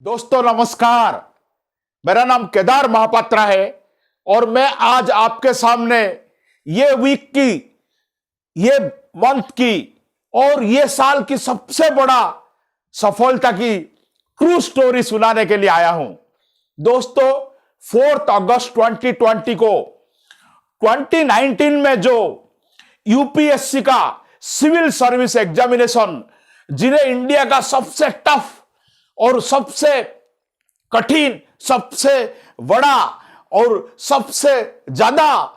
दोस्तों नमस्कार। मेरा नाम केदार महापात्रा है और मैं आज आपके सामने ये वीक की, ये मंथ की और ये साल की सबसे बड़ा सफलता की ट्रू स्टोरी सुनाने के लिए आया हूं। दोस्तों 4 अगस्त 2020 को 2019 में जो यूपीएससी का सिविल सर्विस एग्जामिनेशन, जिन्हें इंडिया का सबसे टफ और सबसे कठिन, सबसे बड़ा और सबसे ज्यादा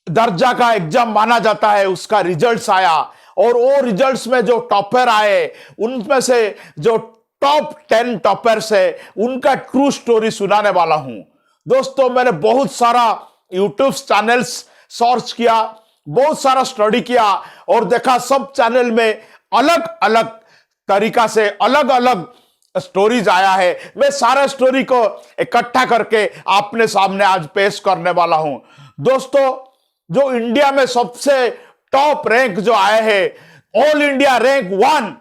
दर्जा का एग्जाम माना जाता है, उसका रिजल्ट्स आया और वो रिजल्ट्स में जो टॉपर आए उनमें से जो टॉप 10 टॉपर्स है उनका ट्रू स्टोरी सुनाने वाला हूं। दोस्तों मैंने बहुत सारा यूट्यूब चैनल्स सर्च किया, बहुत सारा स्टडी किया और देखा सब चैनल में अलग अलग तरीका से अलग अलग स्टोरीज आया है। मैं सारा स्टोरी को इकट्ठा करके आपने सामने आज पेश करने वाला हूं। दोस्तों जो इंडिया में सबसे टॉप रैंक जो आए हैं, ऑल इंडिया रैंक 1,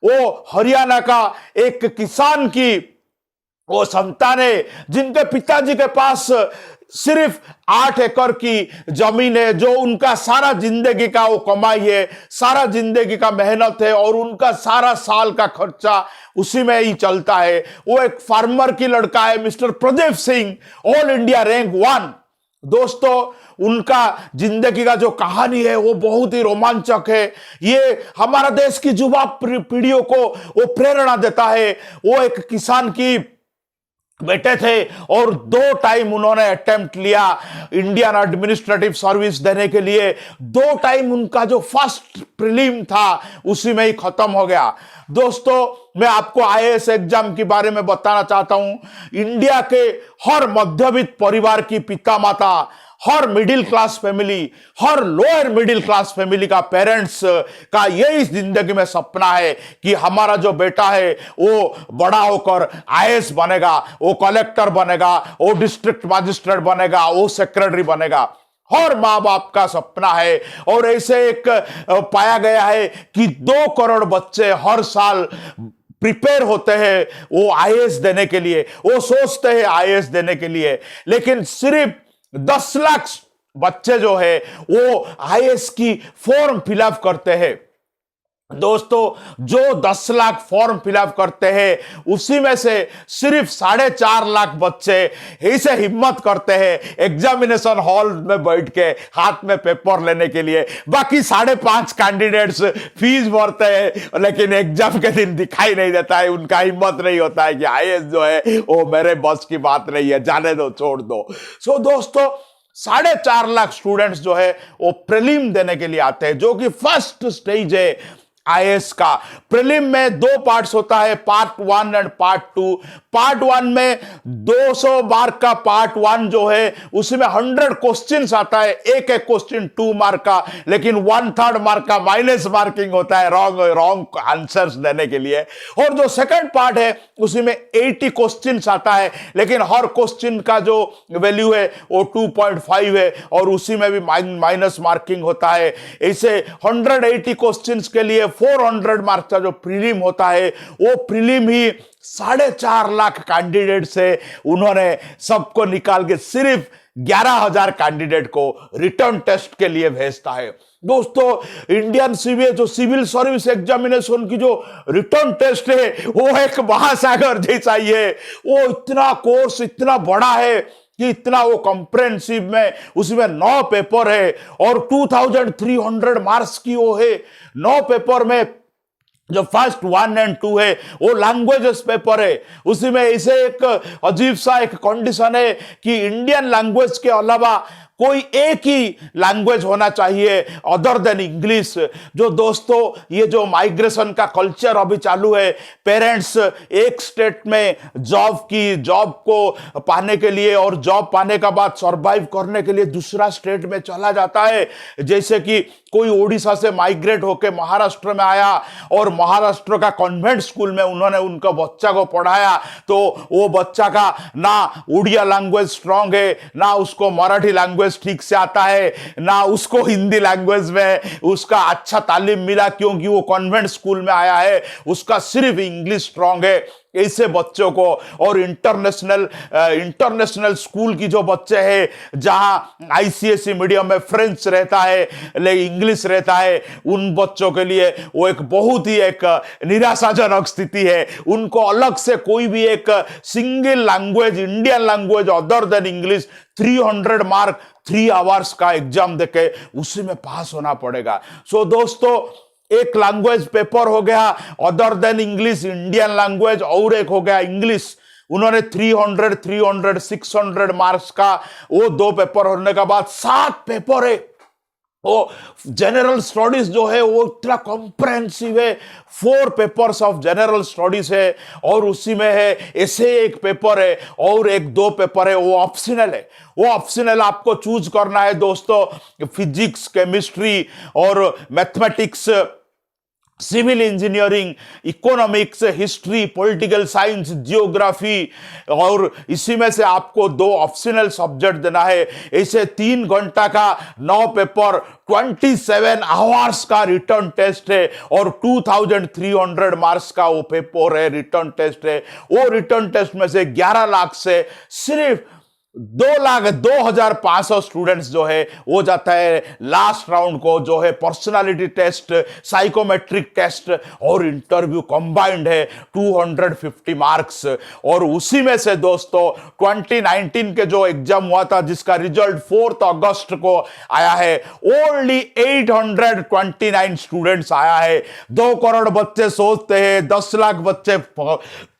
वो हरियाणा का एक किसान की वो संतान है जिनके पिताजी के पास सिर्फ 8 एकड़ की जमीन है, जो उनका सारा जिंदगी का वो कमाई है, सारा जिंदगी का मेहनत है और उनका सारा साल का खर्चा उसी में ही चलता है। वो एक फार्मर की लड़का है, mister Pradeep Singh, all India rank 1। दोस्तों उनका जिंदगी का जो कहानी है वो बहुत ही रोमांचक है। ये हमारा देश की युवा पीढ़ियों को वो प्रेरणा देता है। वो एक किसान की बेटे थे और 2 टाइम उन्होंने अटेम्प्ट लिया इंडियन एडमिनिस्ट्रेटिव सर्विस देने के लिए। 2 टाइम उनका जो फर्स्ट प्रीलिम था उसी में ही खत्म हो गया। दोस्तों मैं आपको आईएएस एग्जाम के बारे में बताना चाहता हूं। इंडिया के हर मध्यवित्त परिवार की पिता माता, हर मिडिल क्लास फैमिली, हर लोअर मिडिल क्लास फैमिली का पेरेंट्स का यही जिंदगी में सपना है कि हमारा जो बेटा है वो बड़ा होकर आईएएस बनेगा, वो कलेक्टर बनेगा, वो डिस्ट्रिक्ट मजिस्ट्रेट बनेगा, वो सेक्रेटरी बनेगा। हर माँ बाप का सपना है। और ऐसे एक पाया गया है कि 2 करोड़ बच्चे हर साल प्रिपेयर होते हैं वो आईएएस देने के लिए, वो सोचते हैं आईएएस देने के लिए, लेकिन सिर्फ 10 लाख बच्चे जो है वो आईएएस की फॉर्म फिलअप करते हैं। दोस्तों जो 10 लाख फॉर्म फिलअप करते हैं उसी में से सिर्फ 4.5 लाख बच्चे ऐसे हिम्मत करते हैं एग्जामिनेशन हॉल में बैठ के हाथ में पेपर लेने के लिए। बाकी 5.5 कैंडिडेट्स फीस भरते हैं लेकिन एग्जाम के दिन दिखाई नहीं देता है, उनका हिम्मत नहीं होता है कि आईएएस जो है वो मेरे बस की बात नहीं है, जाने दो, छोड़ दो। सो दोस्तों 4.5 लाख स्टूडेंट्स जो है वो प्रीलिम देने के लिए आते हैं, जो कि फर्स्ट स्टेज है आईएएस का। प्रीलिम में 2 पार्ट्स होता है, पार्ट 1 एंड पार्ट 2। पार्ट 1 में 200 मार्क का पार्ट 1 जो है उसमें 100 क्वेश्चंस आता है, एक एक क्वेश्चन 2 मार्क का, लेकिन 1/3 मार्क का माइनस मार्किंग होता है रॉन्ग आंसर्स देने के लिए। और जो सेकंड पार्ट है उसी में 80 क्वेश्चंस आता है, लेकिन हर क्वेश्चन का जो वैल्यू है वो 2.5 है और उसी में भी माइनस मार्किंग होता है। ऐसे 180 क्वेश्चंस के लिए 400 मार्क्स का जो प्रीलिम होता है वो प्रीलिम ही 4.5 लाख कैंडिडेट से उन्होंने सबको निकाल के सिर्फ 11,000 कैंडिडेट को रिटर्न टेस्ट के लिए भेजता है। दोस्तों इंडियन सिविल सर्विस एग्जामिनेशन की जो रिटर्न टेस्ट है वो एक महासागर जैसा ही है। वो इतना कोर्स इतना बड़ा है कि इतना वो कॉम्प्रिहेंसिव में उसमें 9 पेपर है और 2300 मार्क्स की वो है। 9 पेपर में जो फर्स्ट 1 एंड 2 है वो लैंग्वेजेस पेपर है। उसी में ऐसे एक अजीब सा एक कंडीशन है कि इंडियन लैंग्वेज के अलावा कोई एक ही लैंग्वेज होना चाहिए अदर देन इंग्लिश। जो दोस्तों ये जो माइग्रेशन का कल्चर अभी चालू है, पेरेंट्स एक स्टेट में जॉब को पाने के लिए और जॉब पाने का बाद सरवाइव करने के लिए दूसरा स्टेट में चला जाता है। जैसे कि कोई ओडिशा से माइग्रेट होकर महाराष्ट्र में आया और महाराष्ट्र का कॉन्वेंट स्कूल में उन्होंने उनका बच्चा को पढ़ाया, तो वो बच्चा का ना उड़िया लैंग्वेज स्ट्रांग है, ना उसको मराठी लैंग्वेज ठीक से आता है, ना उसको हिंदी लैंग्वेज में उसका अच्छा तालीम मिला क्योंकि वो कॉन्वेंट स्कूल में आया है, उसका सिर्फ इंग्लिश स्ट्रांग है। ऐसे बच्चों को, और इंटरनेशनल स्कूल की जो बच्चे हैं जहां आईसीएसई मीडियम में फ्रेंच रहता है, लेकिन इंग्लिश रहता है, उन बच्चों के लिए वो एक बहुत ही एक निराशाजनक स्थिति है। उनको अलग से कोई भी एक single language, Indian language other than English, 300 mark 3 hours का एग्जाम देके उसी में पास होना पड़ेगा। सो दोस्तों, एक लैंग्वेज पेपर हो गया other than English, Indian language, और एक हो गया इंग्लिश। उन्होंने 300 600 मार्क्स का वो 2 पेपर होने के बाद 7 पेपर है। वो जनरल स्टडीज जो है वो इतना कॉम्प्रहेंसिव है, 4 पेपर्स ऑफ जनरल स्टडीज है, और उसी में है ऐसे एक पेपर है और एक 2 पेपर है वो ऑप्शनल है। वो ऑप्शनल आपको चूज करना है दोस्तों, फिजिक्स, केमिस्ट्री और mathematics, civil engineering, economics, history, political science, geography, और इसी में से आपको 2 ऑप्शनल सब्जेक्ट देना है। ऐसे 3 घंटा का 9 पेपर, 27 आवर्स का रिटर्न टेस्ट है, और 2300 मार्क्स का वो पेपर है, रिटर्न टेस्ट है। वो रिटर्न टेस्ट में से 11 लाख से सिर्फ 2,02,500 स्टूडेंट्स जो है वो जाता है लास्ट राउंड को, जो है पर्सनालिटी टेस्ट, साइकोमेट्रिक टेस्ट और इंटरव्यू कंबाइंड है, 250 मार्क्स। और उसी में से दोस्तों 2019 के जो एग्जाम हुआ था जिसका रिजल्ट 4 अगस्त को आया है, ओनली 829 स्टूडेंट्स आया है। 2 करोड़ बच्चे सोचते हैं, 10 लाख बच्चे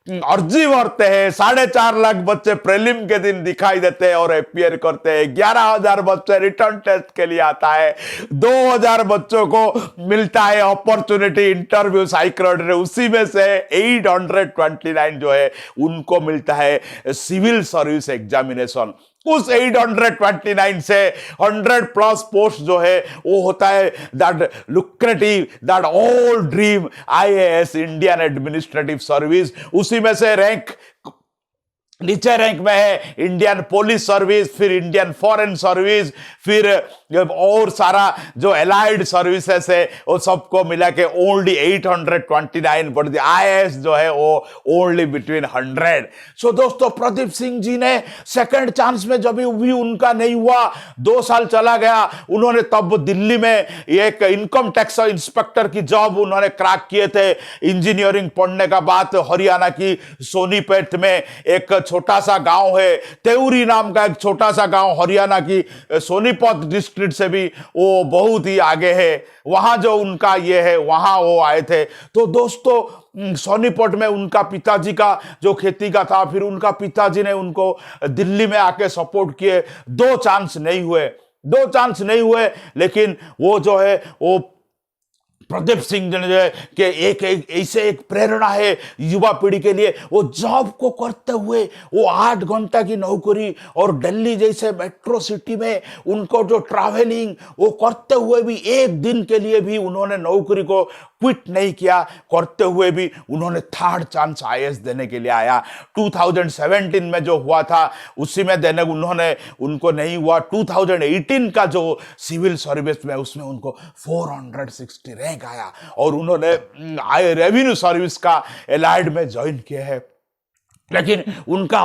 अर्जी भरते हैं, 4.5 लाख बच्चे प्रीलिम के दिन दिखाई देते हैं और अपियर करते हैं, 11,000 बच्चे रिटर्न टेस्ट के लिए आता है, 2,000 बच्चों को मिलता है अपॉर्चुनिटी इंटरव्यू साइकोलॉजी, उसी में से 829 जो है उनको मिलता है सिविल सर्विस एग्जामिनेशन। उस 829 से 100+ पोस्ट जो है वो होता है that lucrative, that all dream IAS, Indian administrative service. उसी में से रैंक नीचे रैंक में है इंडियन पुलिस सर्विस, फिर इंडियन फॉरेन सर्विस, फिर और सारा जो एलाइड सर्विसेज है वो सबको मिला के ओनली 829, बट द आईएएस जो है वो ओनली बिटवीन 100। सो दोस्तों, प्रदीप सिंह जी ने सेकंड चांस में जब भी उनका नहीं हुआ, 2 साल चला गया, उन्होंने तब दिल्ली में एक इनकम टैक्स इंस्पेक्टर की जॉब उन्होंने क्रैक किए थे। इंजीनियरिंग पढ़ने का बाद हरियाणा की सोनीपत में एक छोटा सा गांव है, तेउरी नाम का एक छोटा सा गांव, हरियाणा की सोनीपत डिस्ट्रिक्ट से भी वो बहुत ही आगे है, वहां जो उनका ये है वहां वो आए थे। तो दोस्तों, सोनीपत में उनका पिताजी का जो खेती का था, फिर उनका पिताजी ने उनको दिल्ली में आके सपोर्ट किए। 2 चांस नहीं हुए, लेकिन वो जो है वो प्रदीप सिंह जो है कि एक ऐसे एक प्रेरणा है युवा पीढ़ी के लिए। वो जॉब को करते हुए वो 8 घंटा की नौकरी और दिल्ली जैसे मेट्रो सिटी में उनको जो ट्रैवलिंग वो करते हुए भी एक दिन के लिए भी उन्होंने नौकरी को क्विट नहीं किया, करते हुए भी उन्होंने 3rd चांस आईएएस देने के लिए आया। 2017 में जो हुआ था उसी में देने उनको नहीं हुआ। 2018 का जो सिविल सर्विस में उसमें उनको 460 रैंक आया और उन्होंने रेवेन्यू सर्विस का एलाइड में ज्वाइन किया है। लेकिन उनका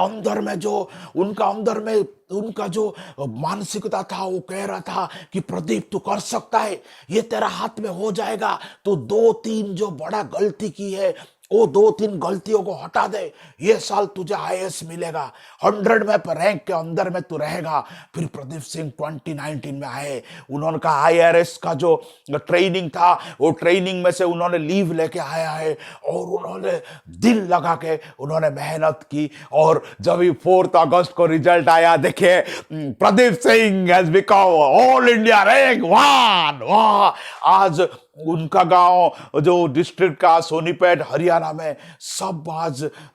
जो मानसिकता था वो कह रहा था कि प्रदीप तू कर सकता है, ये तेरा हाथ में हो जाएगा। तो 2-3 जो बड़ा गलती की है वो 2-3 गलतियों को हटा दे, ये साल तुझे आईएएस मिलेगा, 100 में रैंक के अंदर में तू रहेगा। फिर प्रदीप सिंह 2019 में आए, उन्होंने कहा आईआरएस का जो ट्रेनिंग था वो ट्रेनिंग में से उन्होंने लीव लेके आया है और उन्होंने दिल लगा के उन्होंने मेहनत की। और जब 4 अगस्त को रिजल्ट आया, देखिए Pradeep Singh has become all India rank 1। वाह! आज उनका गांव जो डिस्ट्रिक्ट का सोनीपत हरियाणा में सब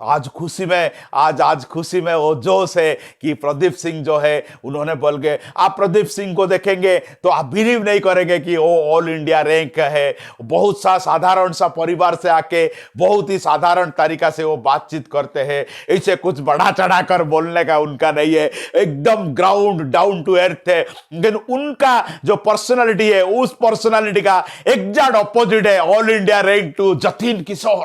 आज खुशी में वो जोश है कि प्रदीप सिंह जो है उन्होंने बोल के, आप प्रदीप सिंह को देखेंगे तो आप बिलीव नहीं करेंगे कि वो ऑल इंडिया रैंक है। बहुत सा साधारण सा परिवार से आके बहुत ही साधारण तरीका से वो बातचीत करते हैं, ऐसे कुछ बढ़ा चढ़ा कर बोलने का उनका नहीं है, एकदम ग्राउंड डाउन टू अर्थ है। लेकिन उनका जो पर्सनालिटी है उस पर्सनालिटी का एग्जैक्ट ऑपोजिट है all India rank 2 Jatin Kishore.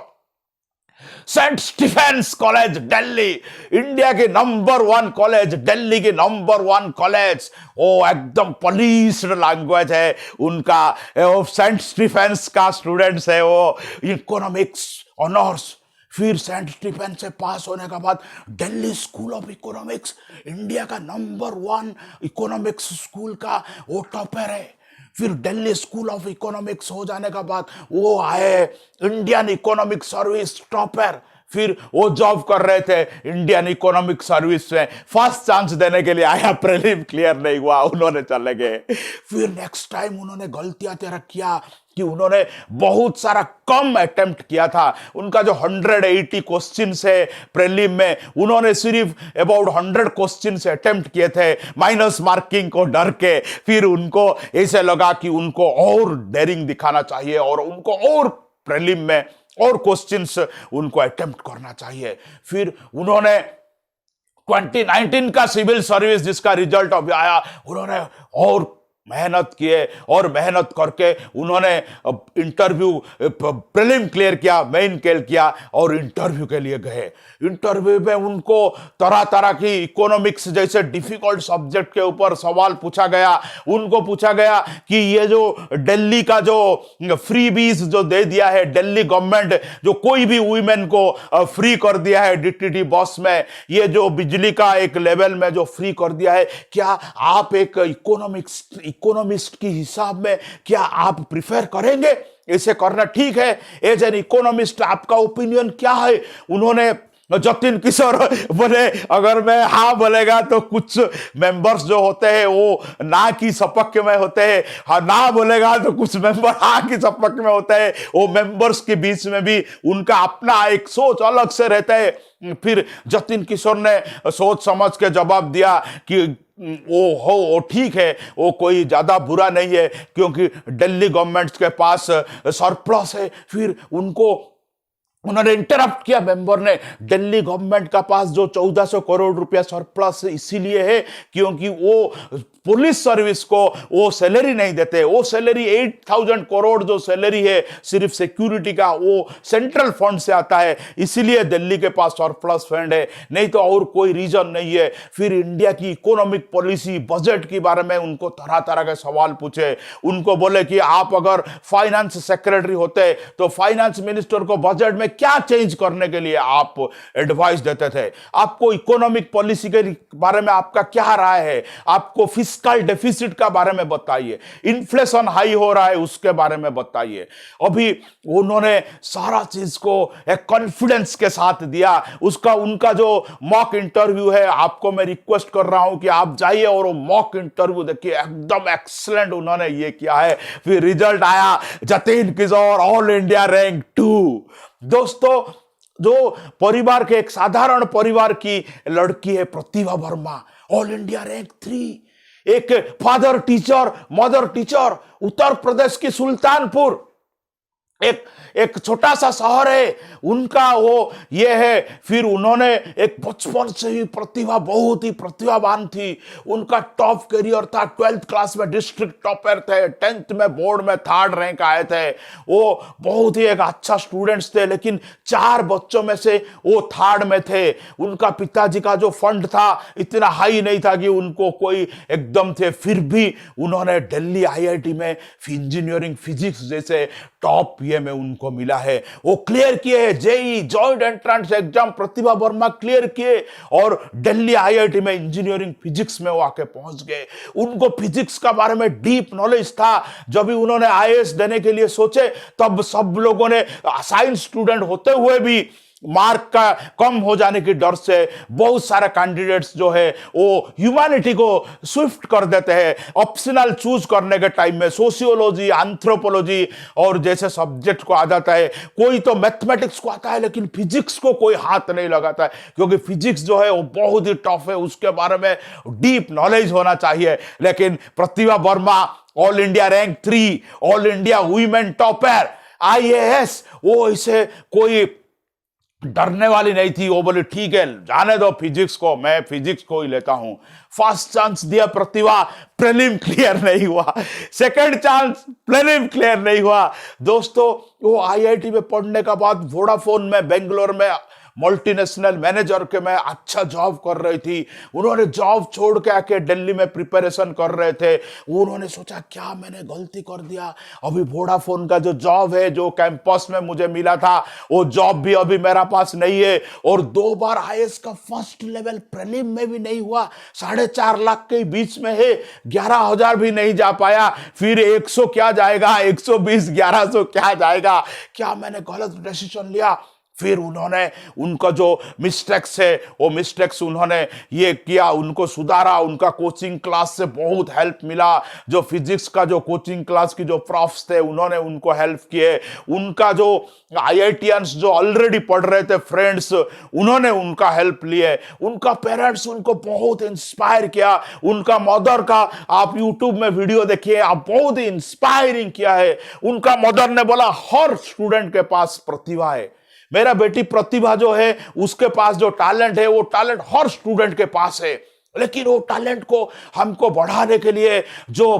Saint Stephen's College Delhi, India के नंबर 1 कॉलेज, दिल्ली के नंबर 1 कॉलेज, वो एकदम पॉलिश्ड लैंग्वेज है उनका। वो सेंट स्टीफेंस का स्टूडेंट्स है, वो इकोनॉमिक्स ऑनर्स। फिर सेंट स्टीफेंस से पास होने के बाद Delhi school of economics, India का नंबर 1 इकोनॉमिक्स स्कूल का वो टॉपर है। फिर दिल्ली स्कूल ऑफ इकोनॉमिक्स हो जाने के बाद वो आए इंडियन इकोनॉमिक सर्विस टॉपर। फिर वो जॉब कर रहे थे इंडियन इकोनॉमिक सर्विस में, फर्स्ट चांस देने के लिए आया, प्रीलिम क्लियर नहीं हुआ, उन्होंने चले गए। फिर नेक्स्ट टाइम उन्होंने गलतियां तेरा किया कि उन्होंने बहुत सारा कम अटेम्प्ट किया था। उनका जो 180 क्वेश्चन है प्रीलिम में, उन्होंने सिर्फ अबाउट 100 क्वेश्चन से अटेम्प्ट किए थे, माइनस मार्किंग को डर के। फिर उनको ऐसे लगा कि उनको और डेयरिंग दिखाना चाहिए और उनको और प्रीलिम में और क्वेश्चंस उनको अटेम्प्ट करना चाहिए। फिर उन्होंने 2019 का सिविल सर्विस जिसका रिजल्ट अभी आया, उन्होंने और मेहनत किए और मेहनत करके उन्होंने इंटरव्यू प्रीलिम क्लियर किया, मेन क्लियर किया और इंटरव्यू के लिए गए। इंटरव्यू में उनको तरह तरह की इकोनॉमिक्स जैसे डिफिकल्ट सब्जेक्ट के ऊपर सवाल पूछा गया। उनको पूछा गया कि ये जो दिल्ली का जो फ्री बीज जो दे दिया है दिल्ली गवर्नमेंट, जो कोई भी वुमेन को फ्री कर दिया है डीटीटी बस में, ये जो बिजली का एक लेवल में जो फ्री कर दिया है, क्या आप एक इकोनॉमिस्ट की हिसाब में क्या आप प्रिफर करेंगे? ऐसे करना ठीक है? एज एन इकोनॉमिस्ट आपका ओपिनियन क्या है? उन्होंने जतिन किशोर बोले अगर मैं हाँ बोलेगा तो कुछ मेंबर्स जो होते हैं वो ना की सपक्ष में होते हैं, हाँ ना बोलेगा तो कुछ मेंबर हाँ की सपक्ष में होते हैं। वो मेंबर्स के बीच में भी उनका अपना एक सोच अलग से रहता है। फिर जतिन किशोर ने सोच समझ के जवाब दिया कि वो ठीक है, वो कोई ज्यादा बुरा नहीं है क्योंकि दिल्ली गवर्नमेंट के पास सरप्लस है। फिर उन्होंने इंटरप्ट किया मेंबर ने, दिल्ली गवर्नमेंट का पास जो 1400 करोड़ रुपया सरप्लस इसीलिए है क्योंकि वो पुलिस सर्विस को वो सैलरी नहीं देते। वो सैलरी 8000 करोड़ जो सैलरी है सिर्फ सिक्योरिटी का, वो सेंट्रल फंड से आता है, इसीलिए दिल्ली के पास सरप्लस फंड है, नहीं तो और कोई रीजन नहीं है। फिर इंडिया की इकोनॉमिक पॉलिसी बजट के बारे में उनको तरह तरह के सवाल पूछे। उनको बोले कि आप अगर फाइनेंस सेक्रेटरी होते तो फाइनेंस मिनिस्टर को बजट में क्या चेंज करने के लिए आप एडवाइस देते थे? आपको इकोनॉमिक पॉलिसी के बारे में आपका क्या राय है? आपको फिस्कल डेफिसिट का बारे में बताइए, इन्फ्लेशन हाई हो रहा है उसके बारे में बताइए। अभी उन्होंने सारा चीज को एक कॉन्फिडेंस के साथ दिया। उनका जो मॉक इंटरव्यू है, आपको मैं रिक्वेस्ट कर रहा हूं कि आप जाइए और वो मॉक इंटरव्यू देखिए, एकदम एक्सीलेंट उन्होंने ये किया है। फिर रिजल्ट आया, जतिन किशोर ऑल इंडिया रैंक 2। दोस्तों, जो परिवार के एक साधारण परिवार की लड़की है प्रतिभा वर्मा, ऑल इंडिया रैंक 3। एक father teacher mother teacher, Uttar Pradesh की सुल्तानपुर, एक छोटा सा शहर है उनका, वो ये है। फिर उन्होंने एक बचपन से ही प्रतिभा, बहुत ही प्रतिभावान थी। उनका टॉप करियर था, 12th क्लास में डिस्ट्रिक्ट टॉपर थे, 10th में बोर्ड में 3rd रैंक आए थे। वो बहुत ही एक अच्छा स्टूडेंट्स थे, लेकिन 4 बच्चों में से वो 3rd में थे। उनका पिताजी का जो फंड था इतना हाई नहीं था कि उनको कोई एकदम थे, फिर भी उन्होंने दिल्ली IIT में इंजीनियरिंग फिजिक्स जैसे टॉप ये में उनको मिला है। वो क्लियर किए, जेई जॉइंट एंट्रेंस एग्जाम प्रतिभा वर्मा क्लियर किए और दिल्ली IIT में इंजीनियरिंग फिजिक्स में वो आके पहुंच गए। उनको फिजिक्स का बारे में डीप नॉलेज था। जब भी उन्होंने IAS देने के लिए सोचे तब सब लोगों ने, साइंस स्टूडेंट होते हुए भी मार्क का कम हो जाने की डर से बहुत सारे कैंडिडेट्स जो है वो ह्यूमैनिटी को स्विफ्ट कर देते हैं। ऑप्शनल चूज करने के टाइम में सोशियोलॉजी, एंथ्रोपोलॉजी और जैसे सब्जेक्ट को आ जाता है। कोई तो मैथमेटिक्स को आता है लेकिन फिजिक्स को कोई हाथ नहीं लगाता है, क्योंकि फिजिक्स जो है वो बहुत ही टफ है, उसके बारे में डीप नॉलेज होना चाहिए। लेकिन Pratibha Verma all India rank 3, all India women topper, IAS, वो इसे कोई डरने वाली नहीं थी। वो बोली ठीक है जाने दो फिजिक्स को, मैं फिजिक्स को ही लेता हूं। फर्स्ट चांस दिया प्रतिभा, प्रीलिम क्लियर नहीं हुआ। सेकंड चांस, प्रीलिम क्लियर नहीं हुआ। दोस्तों वो आईआईटी में पढ़ने का बाद वोडाफोन में बेंगलोर में मल्टीनेशनल मैनेजर के में अच्छा जॉब कर रही थी। उन्होंने जॉब छोड़ के आके दिल्ली में प्रिपरेशन कर रहे थे। उन्होंने सोचा क्या मैंने गलती कर दिया, अभी वोडाफोन का जो जॉब है जो कैंपस में मुझे मिला था वो जॉब भी अभी मेरा पास नहीं है, और 2 बार आईएएस का फर्स्ट लेवल प्रीलिम में भी नहीं हुआ, 4.5 लाख के बीच में है, 11,000 भी नहीं जा पाया, फिर 100 क्या जाएगा, 120, 1100 क्या जाएगा, क्या मैंने गलत डिसीजन लिया। फिर उन्होंने उनका जो मिस्टेक्स है वो मिस्टेक्स उन्होंने ये किया, उनको सुधारा, उनका कोचिंग क्लास से बहुत हेल्प मिला। जो फिजिक्स का जो कोचिंग क्लास की जो प्रोफ्स थे उन्होंने उनको हेल्प किए। उनका जो आईआईटीएंस जो ऑलरेडी पढ़ रहे थे फ्रेंड्स, उन्होंने उनका हेल्प लिए। उनका पेरेंट्स उनको बहुत इंस्पायर किया। उनका मदर का आप यूट्यूब में वीडियो देखिए, आप बहुत ही इंस्पायरिंग किया है। उनका मदर ने बोला हर स्टूडेंट के पास प्रतिभा है, मेरा बेटी प्रतिभा जो है उसके पास जो टैलेंट है वो टैलेंट हर स्टूडेंट के पास है, लेकिन वो टैलेंट को हमको बढ़ाने के लिए जो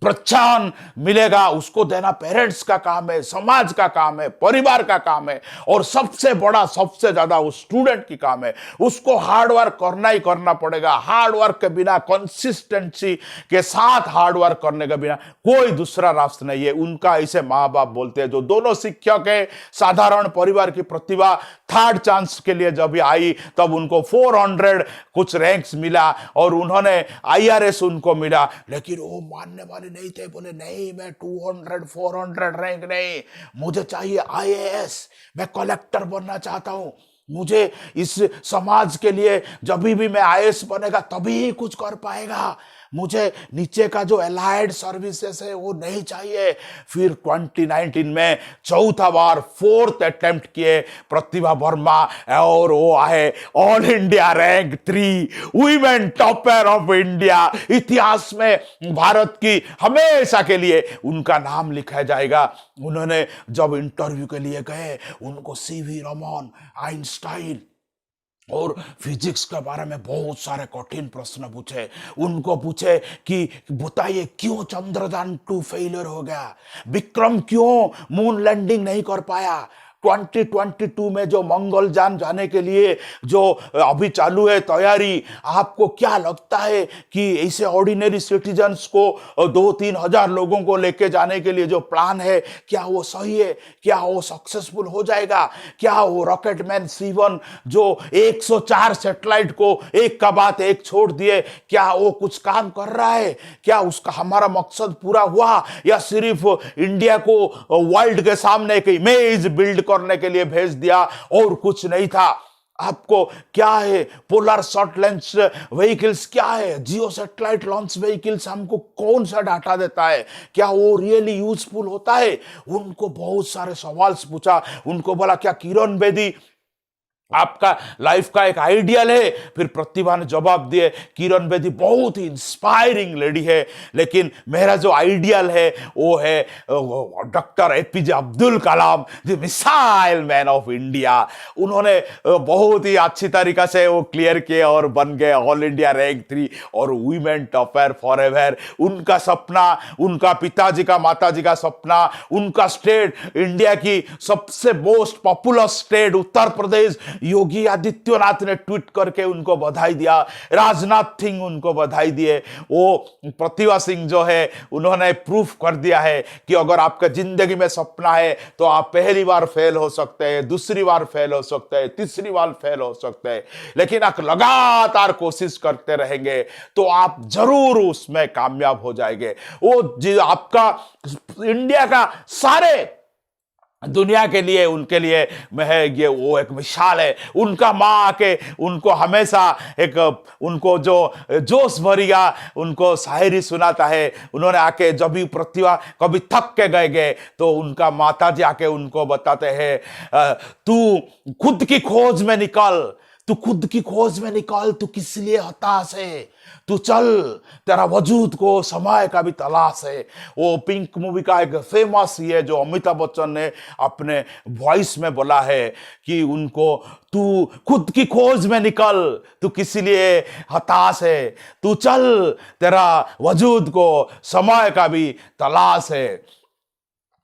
प्रोत्साहन मिलेगा उसको देना पेरेंट्स का काम है, समाज का काम है, परिवार का काम है, और सबसे बड़ा सबसे ज्यादा वो स्टूडेंट की काम है। उसको हार्ड वर्क करना ही करना पड़ेगा। हार्ड वर्क के बिना, कंसिस्टेंसी के साथ हार्ड वर्क करने के बिना कोई दूसरा रास्ता नहीं है। उनका ऐसे माँ बाप बोलते हैं। जो दोनों शिक्षक है, साधारण परिवार की प्रतिभा, थर्ड चांस के लिए जब आई तब उनको 400 कुछ रैंक्स मिला और उन्होंने आईआरएस उनको मिला, लेकिन वो मानने वाले नहीं थे। बोले नहीं मैं 200 400 रैंक नहीं, मुझे चाहिए आईएएस, मैं कलेक्टर बनना चाहता हूं। मुझे इस समाज के लिए जब भी मैं आईएएस बनेगा तभी ही कुछ कर पाएगा। मुझे नीचे का जो एलाइड सर्विसेज है वो नहीं चाहिए। फिर 2019 में चौथा बार 4th अटेम्प्ट किए प्रतिभा वर्मा और वो आए all India rank 3, women topper of India. इतिहास में भारत की हमेशा के लिए उनका नाम लिखा जाएगा। उन्होंने जब इंटरव्यू के लिए गए उनको सीवी रमन, आइंस्टाइन और फिजिक्स के बारे में बहुत सारे कठिन प्रश्न पूछे। उनको पूछे कि बताइए क्यों चंद्रयान 2 फेलियर हो गया, विक्रम क्यों मून लैंडिंग नहीं कर पाया, 2022 में जो मंगलयान जाने के लिए जो अभी चालू है तैयारी, आपको क्या लगता है कि ऐसे ऑर्डिनरी सिटीजन्स को 2-3 हजार लोगों को लेके जाने के लिए जो प्लान है क्या वो सही है, क्या वो सक्सेसफुल हो जाएगा, क्या वो रॉकेटमैन C1 जो 104 सैटेलाइट को एक का बाद एक छोड़ दिए, क्या वो कुछ काम कर रहा है, क्या उसका हमारा मकसद पूरा हुआ, या सिर्फ इंडिया को वर्ल्ड के सामने एक इमेज बिल्ड करने के लिए भेज दिया और कुछ नहीं था। आपको क्या है पोलर शॉर्ट लॉन्च व्हीकल्स, क्या है जियो सैटेलाइट लॉन्च व्हीकल्स, हमको कौन सा डाटा देता है, क्या वो रियली यूजफुल होता है। उनको बहुत सारे सवाल पूछा। उनको बोला क्या किरण बेदी आपका लाइफ का एक आइडियल है। फिर प्रतिभा ने जवाब दिए किरण बेदी बहुत ही इंस्पायरिंग लेडी है, लेकिन मेरा जो आइडियल है वो है doctor APJ Abdul Kalam, the missile man of India. उन्होंने बहुत ही अच्छी तरीका से वो क्लियर किए और बन गए ऑल इंडिया रैंक 3 और वुमेन टॉपर फॉरएवर। उनका सपना, उनका पिताजी का माताजी का सपना, उनका स्टेट इंडिया की सबसे most popular state Uttar Pradesh, Yogi Adityanath ने ट्वीट करके उनको बधाई दिया, राजनाथ सिंह उनको बधाई दिए। वो प्रतिभा सिंह जो है उन्होंने प्रूफ कर दिया है कि अगर आपका जिंदगी में सपना है तो आप पहली बार फेल हो सकते हैं, दूसरी बार फेल हो सकते हैं, तीसरी बार फेल हो सकते हैं, लेकिन आप लगातार कोशिश करते रहेंगे तो आप जरूर उसमें कामयाब हो जाएंगे। वो आपका इंडिया का सारे दुनिया के लिए उनके लिए है ये वो एक मिसाल है। उनका माँ आके उनको हमेशा एक उनको जो जोश भरिया उनको शायरी सुनाता है। उन्होंने आके जब भी प्रतिभा कभी थक के गए तो उनका माता जी आके उनको बताते हैं तू खुद की खोज में निकल, तू खुद की खोज में निकल, तू किस लिए हताश है, तू चल, तेरा वजूद को समय का भी तलाश है। वो पिंक मूवी का एक फेमस ये जो अमिताभ बच्चन ने अपने वॉइस में बोला है कि उनको, तू खुद की खोज में निकल, तू किस लिए हताश है, तू चल, तेरा वजूद को समय का भी तलाश है।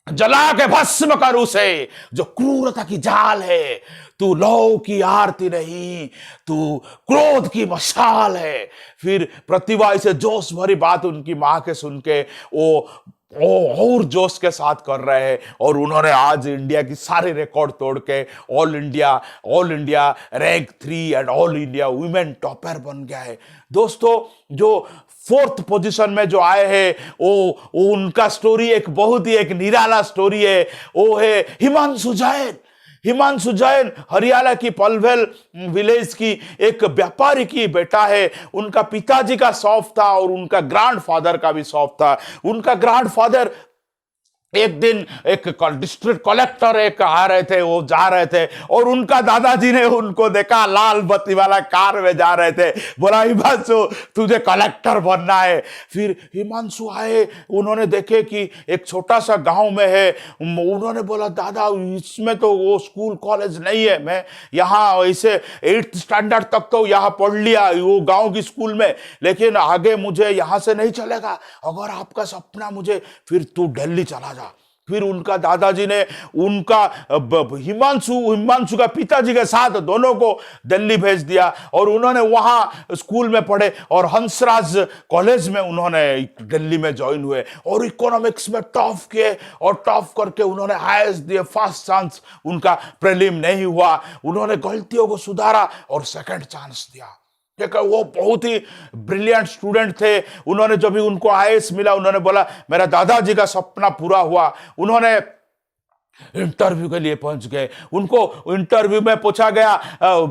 जला के भस्म कर उसे जो क्रूरता की जाल है, तू लौ की आरती नहीं, तू क्रोध की मशाल है। फिर प्रतिभा इसे जोश भरी बात उनकी मां के सुन के वो और जोश के साथ कर रहे हैं, और उन्होंने आज इंडिया की सारे रिकॉर्ड तोड़ के all India rank 3 and all India women topper बन गया है। दोस्तों, जो 4th पोजीशन में जो आए हैं वो उनका स्टोरी एक बहुत ही एक निराला स्टोरी है। वो है हिमांशु जैन हरियाणा की पलवल विलेज की एक व्यापारी की बेटा है। उनका पिताजी का शॉप था और उनका ग्रैंडफादर का भी शॉप था। उनका ग्रैंडफादर एक दिन एक डिस्ट्रिक्ट कलेक्टर एक आ रहे थे, वो जा रहे थे, और उनका दादाजी ने उनको देखा, लाल बत्ती वाला कार में जा रहे थे। बोला, हिमांशु तुझे कलेक्टर बनना है। फिर हिमांशु आए, उन्होंने देखे कि एक छोटा सा गांव में है। उन्होंने बोला, दादा इसमें तो वो स्कूल कॉलेज नहीं है, मैं यहाँ ऐसे 8th स्टैंडर्ड तक तो यहाँ पढ़ लिया वो गाँव की स्कूल में, लेकिन आगे मुझे यहाँ से नहीं चलेगा। अगर आपका सपना मुझे, फिर तू दिल्ली चला जा। फिर उनका दादाजी ने उनका हिमांशु का पिताजी के साथ दोनों को दिल्ली भेज दिया, और उन्होंने वहां स्कूल में पढ़े और हंसराज कॉलेज में उन्होंने दिल्ली में ज्वाइन हुए, और इकोनॉमिक्स में टॉप किए, और टॉप करके उन्होंने हाईएस्ट दिए। फर्स्ट चांस उनका प्रीलिम नहीं हुआ, उन्होंने गलतियों को सुधारा और सेकंड चांस दिया। देखो, वो बहुत ही ब्रिलियंट स्टूडेंट थे। उन्होंने जब भी उनको आईएएस मिला, उन्होंने बोला मेरा दादाजी का सपना पूरा हुआ। उन्होंने इंटरव्यू के लिए पहुंच गए। उनको इंटरव्यू में पूछा गया,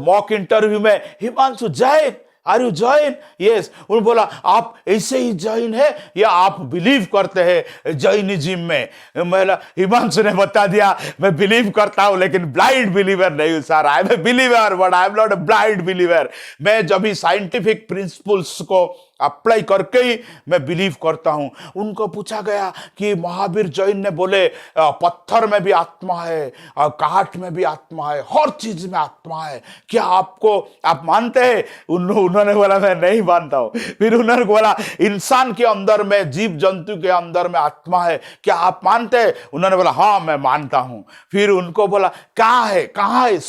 मॉक इंटरव्यू में, Himanshu Jain are you Jain? Yes. उन्होंने बोला, आप ऐसे ही जैन है या आप बिलीव करते हैं जैनिज्म में? मैं हिमांशु ने बता दिया, मैं बिलीव करता हूं लेकिन ब्लाइंड बिलीवर नहीं हूं sir. I am a believer but I am not a blind believer. मैं जब भी साइंटिफिक प्रिंसिपल्स को अप्लाई करके ही मैं बिलीव करता हूं। उनको पूछा गया कि महावीर जैन ने बोले, पत्थर में भी आत्मा है, काठ में भी आत्मा है, हर चीज में आत्मा है, क्या आप मानते हैं? उन्होंने बोला, मैं नहीं मानता हूं। फिर उन्होंने बोला, इंसान के अंदर में, जीव जंतु के अंदर में आत्मा है, क्या आप मानते हैं? उन्होंने बोला, हाँ मैं मानता हूं। फिर उनको बोला, कहाँ है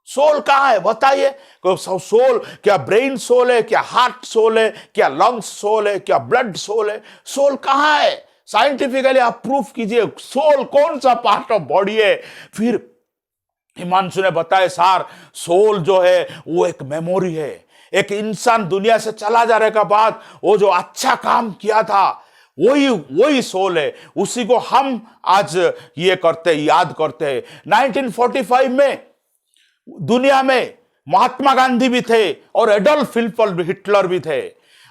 सोल कहाँ है बताइए? सोल क्या ब्रेन सोल है, क्या हार्ट सोल है, क्या लंग्स सोल है, क्या ब्लड सोल है? सोल कहाँ है? साइंटिफिकली आप प्रूफ कीजिए, सोल कौन सा पार्ट ऑफ बॉडी है? फिर हिमांशु ने बताया, सर सोल जो है वो एक मेमोरी है। एक इंसान दुनिया से चला जाने के बाद वो जो अच्छा काम किया था वही सोल है, उसी को हम आज ये करते, याद करते हैं। 1945 में दुनिया में महात्मा गांधी भी थे और एडोल्फ हिटलर भी थे।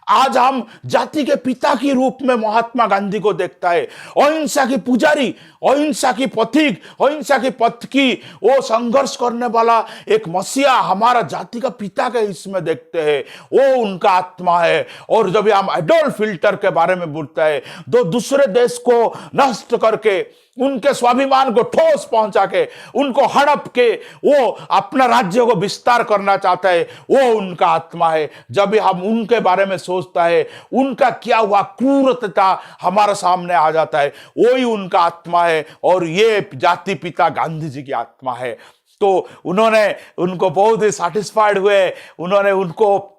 आज हम जाति के पिता के रूप में महात्मा गांधी को देखता है, अहिंसा की पुजारी, अहिंसा की पथिक, अहिंसा की पथ की वो संघर्ष करने वाला एक मसीहा हमारा जाति का पिता के इसमें देखते हैं, वो उनका आत्मा है। और जब हम एडोल्फ हिटलर के बारे में बोलता है, दो दूसरे देश को नष्ट करके, उनके स्वाभिमान को ठोस पहुंचा के, उनको हड़प के वो अपना राज्य को विस्तार करना चाहता है, वो उनका आत्मा है। जब भी हम उनके बारे में सोचता है, उनका क्या हुआ क्रूरता हमारे सामने आ जाता है, वही उनका आत्मा है, और ये जाति पिता गांधी जी की आत्मा है। तो उन्होंने उनको बहुत ही सैटिस्फाइड हुए। उन्होंने उनको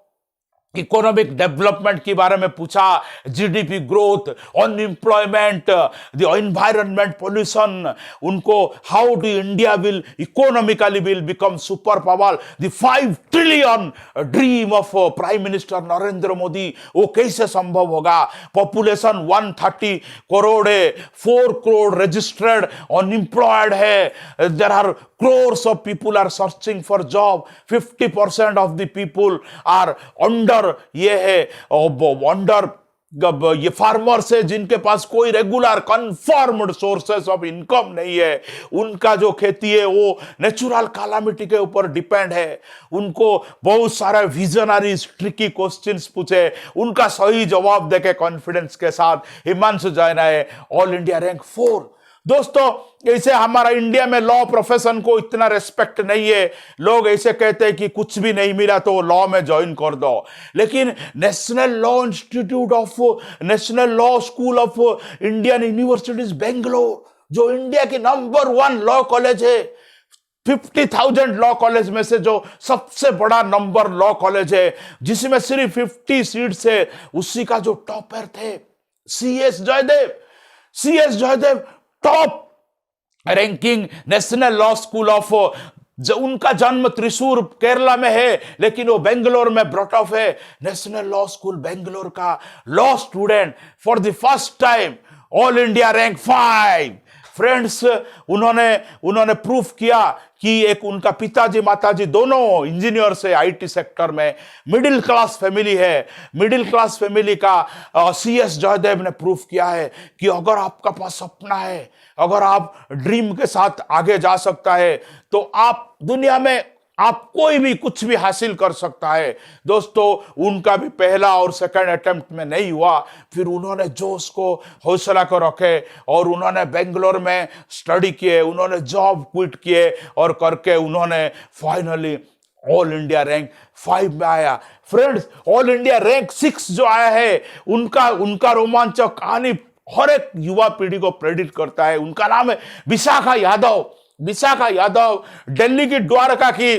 इकोनॉमिक डेवलपमेंट के बारे में पूछा, GDP growth, unemployment, the environment, pollution, उनको how do India will economically will become super power, the 5 trillion dream of prime minister Narendra Modi, वो कैसे संभव होगा? पॉपुलेशन 130 करोड़ है, 4 करोड़ रजिस्टर्ड अनएम्प्लॉयड है, there are crores of people are searching for job, 50% of the people are under ये है under ये farmers है जिनके पास कोई regular confirmed sources of income नहीं है, उनका जो खेती है वो नेचुरल कैलामिटी के ऊपर डिपेंड है, उनको बहुत सारे विजनरी ट्रिकी क्वेश्चंस पूछे, उनका सही जवाब देके कॉन्फिडेंस के साथ हिमांशु जैन है ऑल इंडिया रैंक 4। दोस्तों ऐसे हमारा इंडिया में लॉ प्रोफेशन को इतना रेस्पेक्ट नहीं है, लोग ऐसे कहते हैं कि कुछ भी नहीं मिला तो लॉ में ज्वाइन कर दो, लेकिन national law school of Indian universities Bangalore, जो इंडिया की नंबर 1 लॉ कॉलेज है, 50,000 लॉ कॉलेज में से जो सबसे बड़ा नंबर लॉ कॉलेज है, जिसमें सिर्फ 50 सीट्स है, उसी का जो टॉपर थे CS Jaidev top ranking national law school of, उनका जन्म त्रिशूर केरला में है लेकिन वो बेंगलोर में ब्रॉट अप है, नेशनल लॉ स्कूल बेंगलोर का law student for the first time all India rank 5। Friends, उन्होंने प्रूफ किया कि एक उनका पिताजी माताजी दोनों इंजीनियर्स है आईटी सेक्टर में, मिडिल क्लास फैमिली है, मिडिल क्लास फैमिली का CS जयदेव ने प्रूफ किया है कि अगर आपका पास सपना है, अगर आप ड्रीम के साथ आगे जा सकता है तो आप दुनिया में आप कोई भी कुछ भी हासिल कर सकता है। दोस्तों, उनका भी पहला और सेकंड अटेम्प्ट में नहीं हुआ, फिर उन्होंने जोश को हौसला को रखे और उन्होंने बेंगलोर में स्टडी किए, उन्होंने जॉब क्विट किए और करके उन्होंने फाइनली ऑल इंडिया रैंक 5 में आया। फ्रेंड्स, ऑल इंडिया रैंक 6 जो आया है, उनका रोमांचक कहानी हर एक युवा पीढ़ी को प्रेरित करता है। उनका नाम है विशाखा यादव, दिल्ली की द्वारका की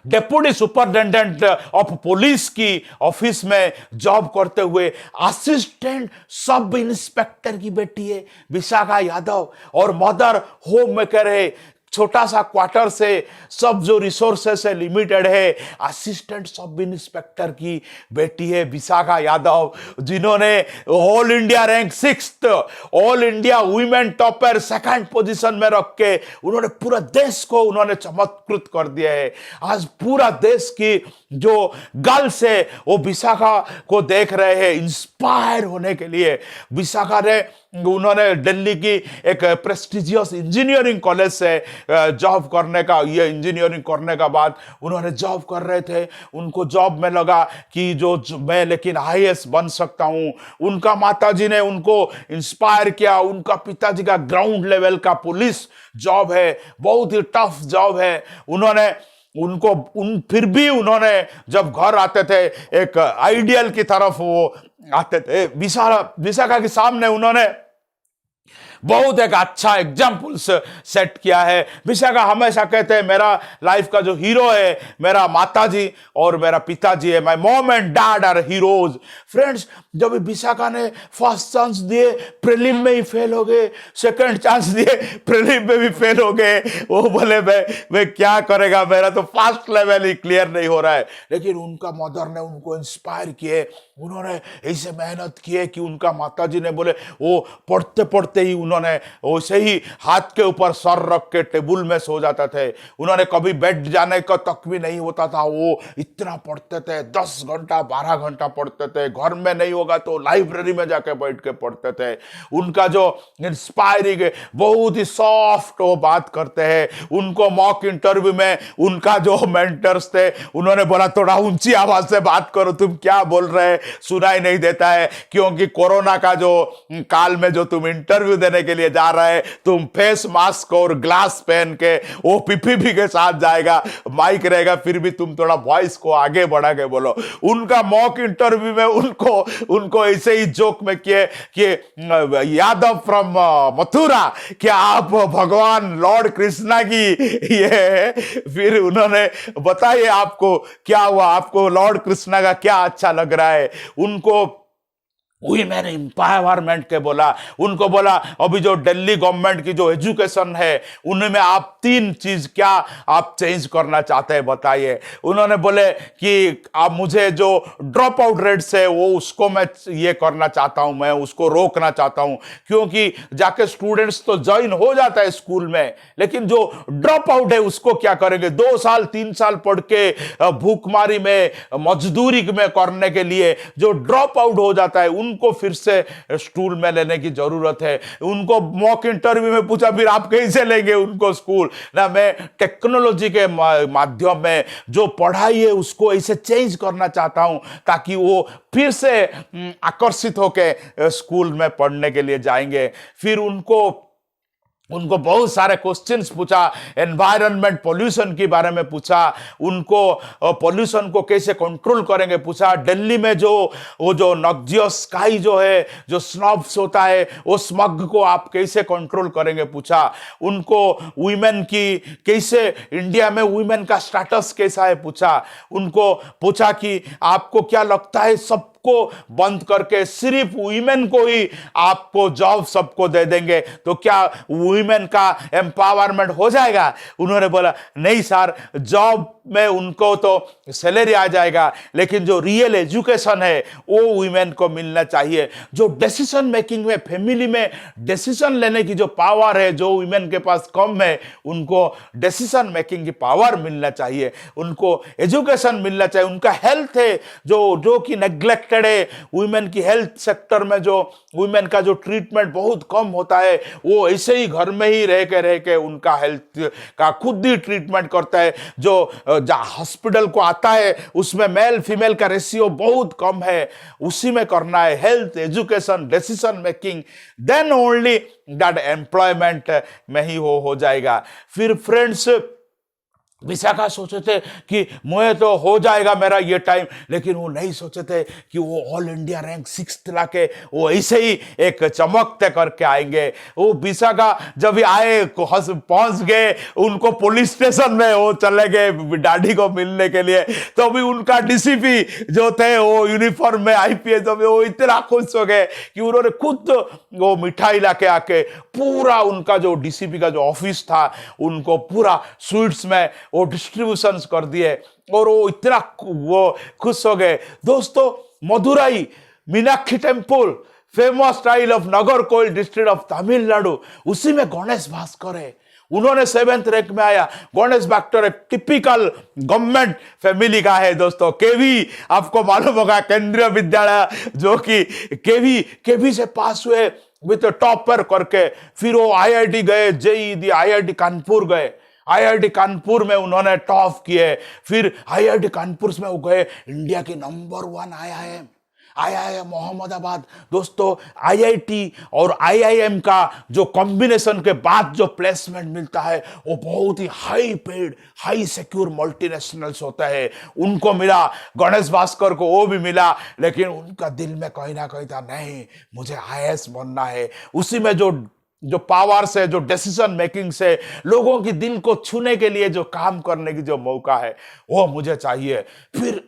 डेप्यूटी सुपरिटेंडेंट ऑफ पुलिस की ऑफिस में जॉब करते हुए असिस्टेंट सब इंस्पेक्टर की बेटी है विशाखा यादव, और मदर होम मेकर है, छोटा सा क्वार्टर से सब जो रिसोर्सेस है लिमिटेड है, असिस्टेंट सब इंस्पेक्टर की बेटी है विशाखा यादव, जिन्होंने all India rank 6 all India women topper 2nd position में रख के उन्होंने पूरा देश को उन्होंने चमत्कृत कर दिया है। आज पूरा देश की जो गर्ल्स है वो विशाखा को देख रहे हैं इंस्पायर होने के लिए। विशाखा ने उन्होंने दिल्ली की एक प्रेस्टिजियस इंजीनियरिंग कॉलेज से जॉब करने का, ये इंजीनियरिंग करने का बाद उन्होंने जॉब कर रहे थे, उनको जॉब में लगा कि जो मैं लेकिन IAS बन सकता हूं। उनका माताजी ने उनको इंस्पायर किया, उनका पिताजी का ग्राउंड लेवल का पुलिस जॉब है, बहुत ही टफ जॉब है। फिर भी उन्होंने जब घर आते थे एक आइडियल की तरफ वो आते थे। विशाखा के सामने उन्होंने बहुत एक अच्छा एग्जाम्पल सेट किया है। विशाखा हमेशा कहते हैं मेरा लाइफ का जो हीरो है मेरा माताजी और मेरा पिताजी है, my mom and dad are heroes. Friends, जब विशाखा ने फर्स्ट चांस दिए प्रीलिम में ही फेल हो गए, सेकंड चांस दिए प्रीलिम में भी फेल हो गए, वो बोले मैं क्या करेगा, मेरा तो फर्स्ट लेवल ही क्लियर नहीं हो रहा है। लेकिन उनका मदर ने उनको इंस्पायर किए, उन्होंने ऐसे मेहनत किए कि उनका माताजी ने बोले वो पढ़ते पढ़ते ही उन्होंने वैसे ही हाथ के ऊपर सर रख के टेबल में सो जाते थे। उन्होंने कभी बेड जाने का तक भी नहीं होता था, वो इतना पढ़ते थे, 10 घंटा 12 घंटा पढ़ते थे। घर में नहीं होगा तो लाइब्रेरी में जाके बैठ के पढ़ते थे। उनका जो इंस्पायरिंग, बहुत ही सॉफ्ट वो बात करते हैं। उनको मॉक इंटरव्यू में उनका जो मेंटर्स थे उन्होंने बोला थोड़ा ऊंची आवाज से बात करो, तुम क्या बोल रहे हैं सुनाई नहीं देता है, क्योंकि कोरोना का जो काल में जो तुम इंटरव्यू देने के लिए जा रहे हैं, तुम फेस मास्क और ग्लास पहन के वो PPP के साथ जाएगा, माइक रहेगा, फिर भी तुम थोड़ा वॉइस को आगे बढ़ा के बोलो। उनका मॉक इंटरव्यू में उनको ऐसे ही जोक में किए कि यादव फ्रॉम मथुरा, क्या आप भगवान लॉर्ड कृष्णा की ये, फिर उन्होंने बताइए आपको क्या हुआ, आपको लॉर्ड कृष्णा का क्या अच्छा लग रहा है। उनको वुमेन एम्पावरमेंट के बोला, उनको बोला अभी जो दिल्ली गवर्नमेंट की जो एजुकेशन है उनमें आप 3 चीज क्या आप चेंज करना चाहते हैं बताइए। उन्होंने बोले कि आप मुझे जो ड्रॉप आउट रेट्स है वो उसको मैं ये करना चाहता हूं, मैं उसको रोकना चाहता हूं, क्योंकि जाके स्टूडेंट्स तो ज्वाइन हो जाता है स्कूल में, लेकिन जो ड्रॉप आउट है उसको क्या करेंगे। 2 साल 3 साल पढ़ के भूखमारी में मजदूरी में करने के लिए जो ड्रॉप आउट हो जाता है उनको फिर से स्कूल में लेने की जरूरत है। उनको मॉक इंटरव्यू में पूछा फिर आप कैसे लेंगे उनको स्कूल ना। मैं टेक्नोलॉजी के माध्यम में जो पढ़ाई है उसको ऐसे चेंज करना चाहता हूं ताकि वो फिर से आकर्षित होकर स्कूल में पढ़ने के लिए जाएंगे। फिर उनको बहुत सारे क्वेश्चंस पूछा, एनवायरनमेंट पोल्यूशन के बारे में पूछा, उनको पोल्यूशन को कैसे कंट्रोल करेंगे पूछा। दिल्ली में वो जो नॉक्सियस स्काई जो है, जो स्नॉब्स होता है, वो स्मग को आप कैसे कंट्रोल करेंगे पूछा। उनको वुमेन की कैसे, इंडिया में वुमेन का स्टेटस कैसा है पूछा। उनको पूछा कि आपको क्या लगता है सब को बंद करके सिर्फ वुमेन को ही आपको जॉब सबको दे देंगे तो क्या वुमेन का एम्पावरमेंट हो जाएगा। उन्होंने बोला नहीं सर, जॉब में उनको तो सैलरी आ जाएगा लेकिन जो रियल एजुकेशन है वो वुमेन को मिलना चाहिए। जो डिसीजन मेकिंग में, फैमिली में डिसीजन लेने की जो पावर है जो वुमेन के पास कम है, उनको डिसीजन मेकिंग की पावर मिलना चाहिए, उनको एजुकेशन मिलना चाहिए। उनका हेल्थ है जो कि नेग्लेक्टेड है, वुमेन की हेल्थ सेक्टर में जो वुमेन का जो ट्रीटमेंट बहुत कम होता है, वो ऐसे ही घर में ही रह के उनका हेल्थ का खुद ही ट्रीटमेंट करता है। जो हॉस्पिटल को आता है उसमें मेल फीमेल का रेशियो बहुत कम है, उसी में करना है। Health, education, decision making, then only that employment में ही हो जाएगा। फिर फ्रेंड्स, विशाखा सोचे थे कि मुझे तो हो जाएगा मेरा ये टाइम, लेकिन वो नहीं सोचे थे कि वो ऑल इंडिया रैंक 6 लाके वो ऐसे ही एक चमकते करके आएंगे। वो विशाखा जब आए पहुंच गए, उनको पुलिस स्टेशन में वो चले गए डैडी को मिलने के लिए, तो अभी उनका डीसीपी जो थे वो यूनिफॉर्म में आईपीएस, वो इतना खुश हो गए कि उन्होंने खुद वो मिठाई लाके आके पूरा उनका जो डीसीपी का जो ऑफिस था उनको पूरा स्वीट्स में वो डिस्ट्रीब्यूशन कर दिए और वो इतना वो खुश हो गए। दोस्तों, Madurai Meenakshi temple, famous style of Nagercoil district of Tamil Nadu, उसी में गणेश भास्कर है। उन्होंने 7th रैंक में आया। गणेश भास्कर एक टिपिकल गवर्नमेंट फैमिली का है दोस्तों। केवी आपको मालूम होगा, केंद्रीय विद्यालय जो कि केवी से पास हुए विद टॉपर करके, फिर वो आईआईटी गए, जेईई दी, आईआईटी कानपुर गए, आईआईटी कानपुर में उन्होंने टॉप किए। फिर आईआईटी कानपुर में वो गए इंडिया के नंबर 1 आईआईएम मोहम्मदाबाद। दोस्तों, आईआईटी और आईआईएम का जो कॉम्बिनेशन के बाद जो प्लेसमेंट मिलता है वो बहुत ही high paid, high secure multinationals होता है। उनको मिला, गणेश भास्कर को वो भी मिला, लेकिन उनका दिल में कहीं ना कहीं था नहीं मुझे आईएएस बनना है। उसी में जो पावर से, जो डिसीजन मेकिंग से, लोगों की दिल को छूने के लिए जो काम करने की जो मौका है वो मुझे चाहिए। फिर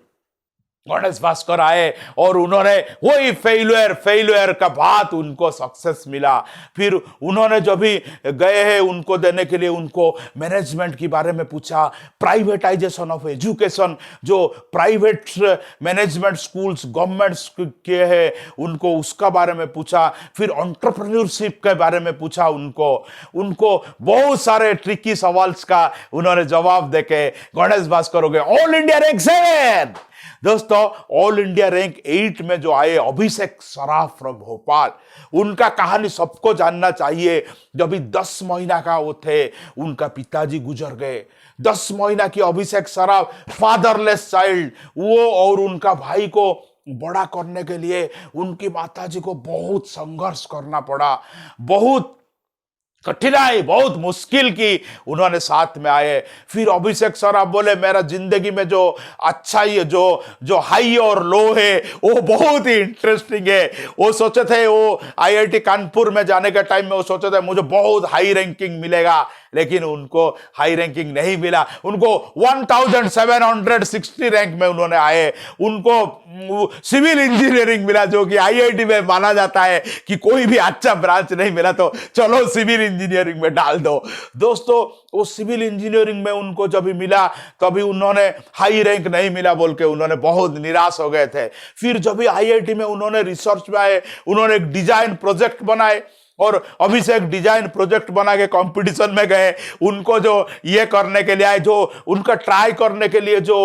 गणेश भास्कर आए और उन्होंने वही फेल्यूर का बाद उनको सक्सेस मिला। फिर उन्होंने जो भी गए हैं उनको देने के लिए उनको मैनेजमेंट के बारे में पूछा, प्राइवेटाइजेशन ऑफ एजुकेशन, जो प्राइवेट मैनेजमेंट स्कूल्स गवर्नमेंट के हैं उनको उसका बारे में पूछा। फिर एंटरप्रेन्योरशिप के बारे में पूछा उनको बहुत सारे ट्रिकी सवाल्स का उन्होंने जवाब देके गणेश भास्कर हो गए ऑल इंडिया रैंक 7। दोस्तों, ऑल इंडिया रैंक 8 में जो आए अभिषेक सराफ फ्रॉम भोपाल, उनका कहानी सबको जानना चाहिए। जब भी 10 महीना का वो थे, उनका पिताजी गुजर गए। 10 महीना की अभिषेक सराफ, फादरलेस चाइल्ड, वो और उनका भाई को बड़ा करने के लिए उनकी माताजी को बहुत संघर्ष करना पड़ा, बहुत कठिनाई बहुत मुश्किल की उन्होंने साथ में आए। फिर अभिषेक सराफ बोले मेरा जिंदगी में जो अच्छाई है, जो जो हाई और लो है वो बहुत ही इंटरेस्टिंग है। वो सोचे थे वो आईआईटी कानपुर में जाने के टाइम में वो सोचे थे मुझे बहुत हाई रैंकिंग मिलेगा, लेकिन उनको हाई रैंकिंग नहीं मिला। उनको 1760 रैंक में उन्होंने आए। उनको सिविल इंजीनियरिंग मिला, जो कि आईआईटी में माना जाता है कि कोई भी अच्छा ब्रांच नहीं मिला तो चलो सिविल इंजीनियरिंग में डाल दो। दोस्तों वो सिविल इंजीनियरिंग में उनको जब भी मिला तभी उन्होंने हाई रैंक नहीं मिला बोल के उन्होंने बहुत निराश हो गए थे। फिर जब भी आईआईटी में उन्होंने रिसर्च में आए, उन्होंने एक डिजाइन प्रोजेक्ट बनाए और अभिषेक डिजाइन प्रोजेक्ट बना के कंपटीशन में गए। उनको जो ये करने के लिए आए, जो उनका ट्राई करने के लिए जो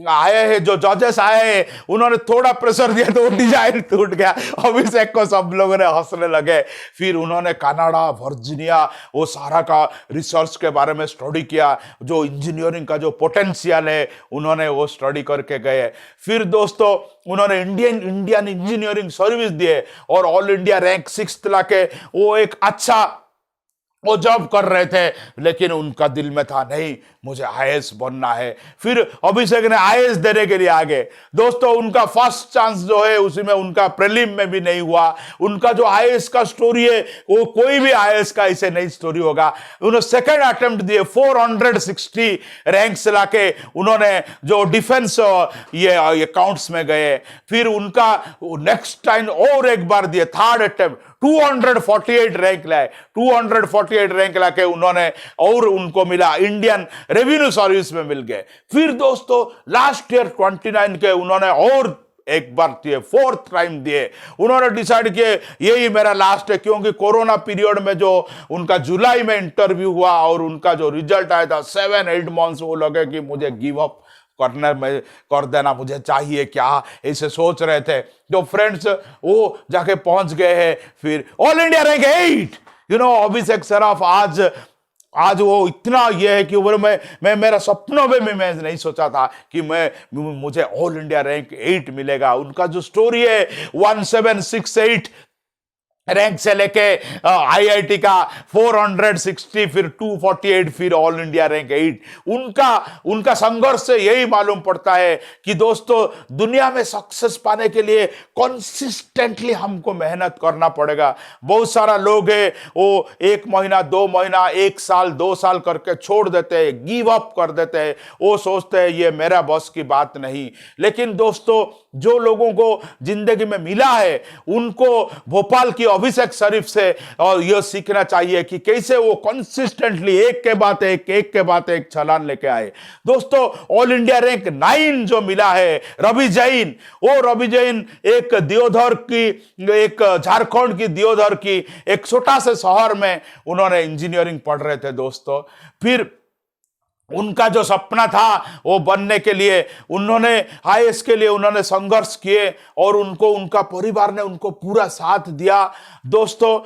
आए हैं, जो जजेस आए हैं, उन्होंने थोड़ा प्रेशर दिया तो वो डिजाइन टूट गया। अभिषेक को सब लोगों ने हंसने लगे। फिर उन्होंने कनाडा, वर्जीनिया वो सारा का रिसर्च के बारे में स्टडी किया, जो इंजीनियरिंग का जो पोटेंशियल है उन्होंने वो स्टडी करके गए। फिर दोस्तों उन्होंने इंडियन इंजीनियरिंग सर्विस दिए और ऑल इंडिया रैंक 6 लाके वो एक अच्छा वो जॉब कर रहे थे, लेकिन उनका दिल में था नहीं मुझे आईएएस बनना है। फिर अभिषेक ने आईएएस देने के लिए आगे। दोस्तों उनका फर्स्ट चांस जो है उसी में उनका प्रीलिम में भी नहीं हुआ। उनका जो आईएएस का स्टोरी है वो कोई भी आईएएस का ऐसे नहीं स्टोरी होगा। उन्होंने सेकंड अटेम्प्ट दिए, 460 रैंक्स लाके उन्होंने जो डिफेंस ये अकाउंट्स में गए। फिर उनका नेक्स्ट टाइम और एक बार दिए, थर्ड अटेम्प्ट 248 रैंक लाए। 248 रैंक लाके उन्होंने और उनको मिला इंडियन रेवेन्यू सर्विस में मिल गए। फिर दोस्तों लास्ट ईयर 29 के उन्होंने और एक बार दिए, फोर्थ टाइम दिए। उन्होंने डिसाइड किए यही मेरा लास्ट है, क्योंकि कोरोना पीरियड में जो उनका जुलाई में इंटरव्यू हुआ और उनका जो रिजल्ट आया था 7-8 मंथ्स, वो लगे कि मुझे गिव अप करने में कर देना, मुझे चाहिए क्या, ऐसे सोच रहे थे। जो फ्रेंड्स वो जाके पहुंच गए हैं फिर ऑल इंडिया रैंक 8। अभिषेक सराफ आज वो इतना ये है कि मैं मेरा सपनों में भी मैं नहीं सोचा था कि मुझे ऑल इंडिया रैंक 8 मिलेगा। उनका जो स्टोरी है 1768 रैंक से लेके आईआईटी का 460, फिर 248, फिर ऑल इंडिया रैंक 8। उनका संघर्ष से यही मालूम पड़ता है कि दोस्तों दुनिया में सक्सेस पाने के लिए कंसिस्टेंटली हमको मेहनत करना पड़ेगा। बहुत सारा लोग है वो 1 महीना 2 महीना 1 साल 2 साल करके छोड़ देते हैं, गिव अप कर देते हैं। वो सोचते हैं ये मेरा बस की बात नहीं। लेकिन दोस्तों जो लोगों को जिंदगी में मिला है उनको भोपाल की अभिषेक सरीफ से और यह सीखना चाहिए कि कैसे वो कंसिस्टेंटली एक के बाद एक छलांग लेके आए। दोस्तों ऑल इंडिया रैंक 9 जो मिला है रवि जैन एक दियोधर की, एक झारखंड की दियोधर की एक छोटा से शहर में उन्होंने इंजीनियरिंग पढ़ रहे थे दोस्तों। फिर उनका जो सपना था वो बनने के लिए उन्होंने आईएएस के लिए उन्होंने संघर्ष किए और उनका परिवार ने उनको पूरा साथ दिया। दोस्तों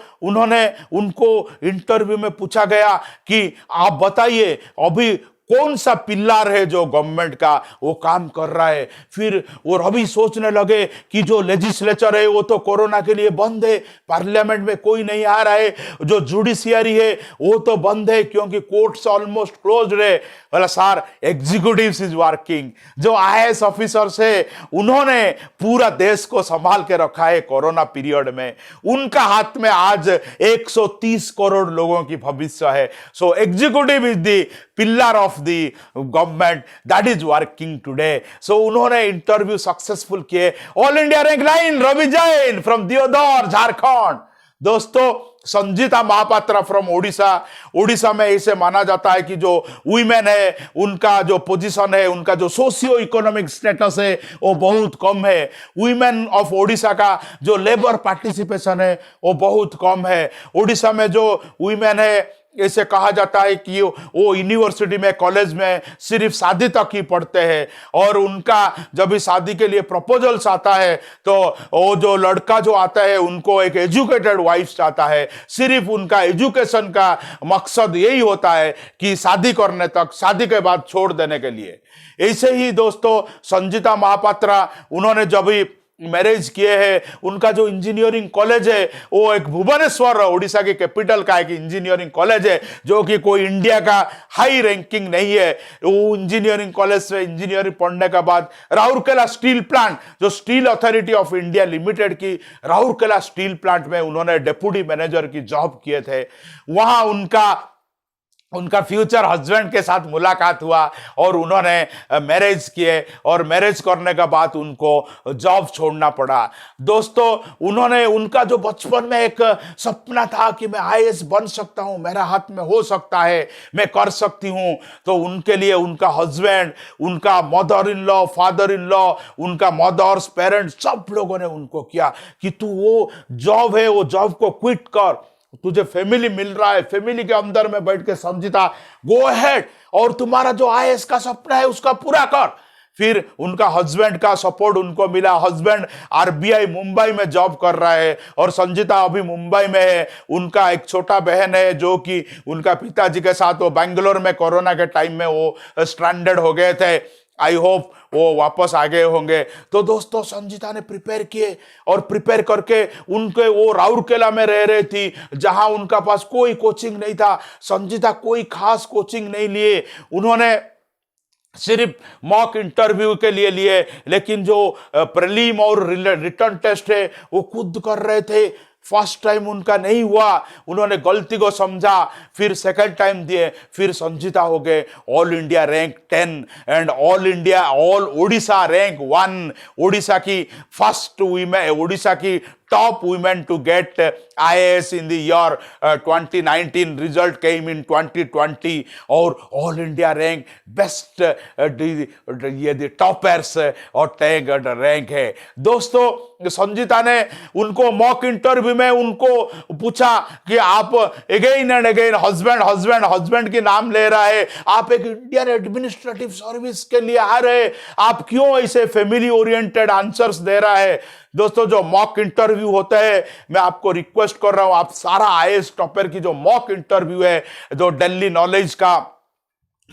उनको इंटरव्यू में पूछा गया कि आप बताइए अभी कौन सा पिल्लर है जो गवर्नमेंट का वो काम कर रहा है। फिर वो रवि सोचने लगे कि जो लेजिस्लेचर है वो तो कोरोना के लिए बंद है, पार्लियामेंट में कोई नहीं आ रहा है। जो जुडिशियरी है वो तो बंद है क्योंकि कोर्ट्स ऑलमोस्ट क्लोज्ड है। बोला सर एग्जीक्यूटिव्स इज वर्किंग। जो आईएएस ऑफिसर्स है उन्होंने पूरा देश को संभाल के रखा है कोरोना पीरियड में। उनका हाथ में आज 130 करोड़ लोगों की भविष्य है। So executive is the pillar of the government that is working today. So उन्होंने इंटरव्यू सक्सेसफुल किए। All India rank 9 Ravi Jain from Deoghar Jharkhand. दोस्तों संजीता महापात्रा फ्रॉम ओडिशा में ऐसे माना जाता है कि जो वुमेन है उनका जो पोजीशन है, उनका जो सोशियो इकोनॉमिक स्टेटस है वो बहुत कम है। वुमेन ऑफ ओडिशा का जो लेबर पार्टिसिपेशन है वो बहुत कम है। ओडिशा में जो वुमेन है ऐसे कहा जाता है कि वो यूनिवर्सिटी में कॉलेज में सिर्फ शादी तक ही पढ़ते हैं और उनका जब भी शादी के लिए प्रपोजल्स आता है तो वो जो लड़का जो आता है उनको एक एजुकेटेड वाइफ चाहता है। सिर्फ उनका एजुकेशन का मकसद यही होता है कि शादी करने तक, शादी के बाद छोड़ देने के लिए। ऐसे ही दोस्तों संजीता महापात्रा उन्होंने जब भी मैरिज किए हैं। उनका जो इंजीनियरिंग कॉलेज है वो एक भुवनेश्वर उड़ीसा के कैपिटल का एक इंजीनियरिंग कॉलेज है, जो कि कोई इंडिया का हाई रैंकिंग नहीं है। वो इंजीनियरिंग कॉलेज से इंजीनियरिंग पढ़ने के बाद राउरकेला स्टील प्लांट, जो steel authority of India limited की राउरकेला स्टील प्लांट में उन्होंने डेप्यूटी मैनेजर की जॉब किए थे। वहां उनका फ्यूचर हस्बैंड के साथ मुलाकात हुआ और उन्होंने मैरिज किए, और मैरिज करने के बाद उनको जॉब छोड़ना पड़ा। दोस्तों, उनका जो बचपन में एक सपना था कि मैं आईएएस बन सकता हूं, मेरा हाथ में हो सकता है, मैं कर सकती हूं, तो उनके लिए उनका हस्बैंड, उनका mother in law, father in law, उनका मदर्स पेरेंट्स, सब लोगों ने उनको किया कि तू वो जॉब है, वो जॉब को क्विट कर, तुझे फैमिली मिल रहा है, फैमिली के अंदर में बैठ के समझता, गो अहेड और तुम्हारा जो आईएएस का सपना है उसका पूरा कर। फिर उनका हस्बैंड का सपोर्ट उनको मिला। हस्बैंड आरबीआई मुंबई में जॉब कर रहा है और संजीता अभी मुंबई में है। उनका एक छोटा बहन है जो कि उनका पिताजी के साथ वो बेंगलोर में कोरोना के टाइम में वो स्ट्रैंडेड हो गए थे। आई होप वो वापस आ गए होंगे। तो दोस्तों, संजीता ने प्रिपेयर किए और प्रिपेयर करके उनके वो राउरकेला में रह रही थी, जहां उनका पास कोई कोचिंग नहीं था। संजीता कोई खास कोचिंग नहीं लिए, उन्होंने सिर्फ मॉक इंटरव्यू के लिए, लेकिन जो प्रीलिम और रिटर्न टेस्ट है वो खुद कर रहे थे। फर्स्ट टाइम उनका नहीं हुआ, उन्होंने गलती को समझा, फिर सेकंड टाइम दिए, फिर संजीता हो गए all India rank 10 and all Odisha rank 1। Odisha की फर्स्ट वीमेन, ओडिशा की top women to get IAS in the year 2019. Result came in 2020 और ऑल इंडिया रैंक बेस्ट ये टॉपर्स और टैग रैंक है। दोस्तों, संजीता ने उनको मॉक इंटरव्यू में उनको पूछा कि आप अगेन एंड अगेन हस्बैंड की नाम ले रहा है, आप एक इंडियन एडमिनिस्ट्रेटिव सर्विस के लिए आ रहे, आप क्यों ऐसे फैमिली ओरिएंटेड आंसर्स दे रहा है। दोस्तों, जो मॉक इंटरव्यू होता है, मैं आपको रिक्वेस्ट कर रहा हूं, आप सारा आईएएस टॉपर की जो मॉक इंटरव्यू है, जो दिल्ली नॉलेज का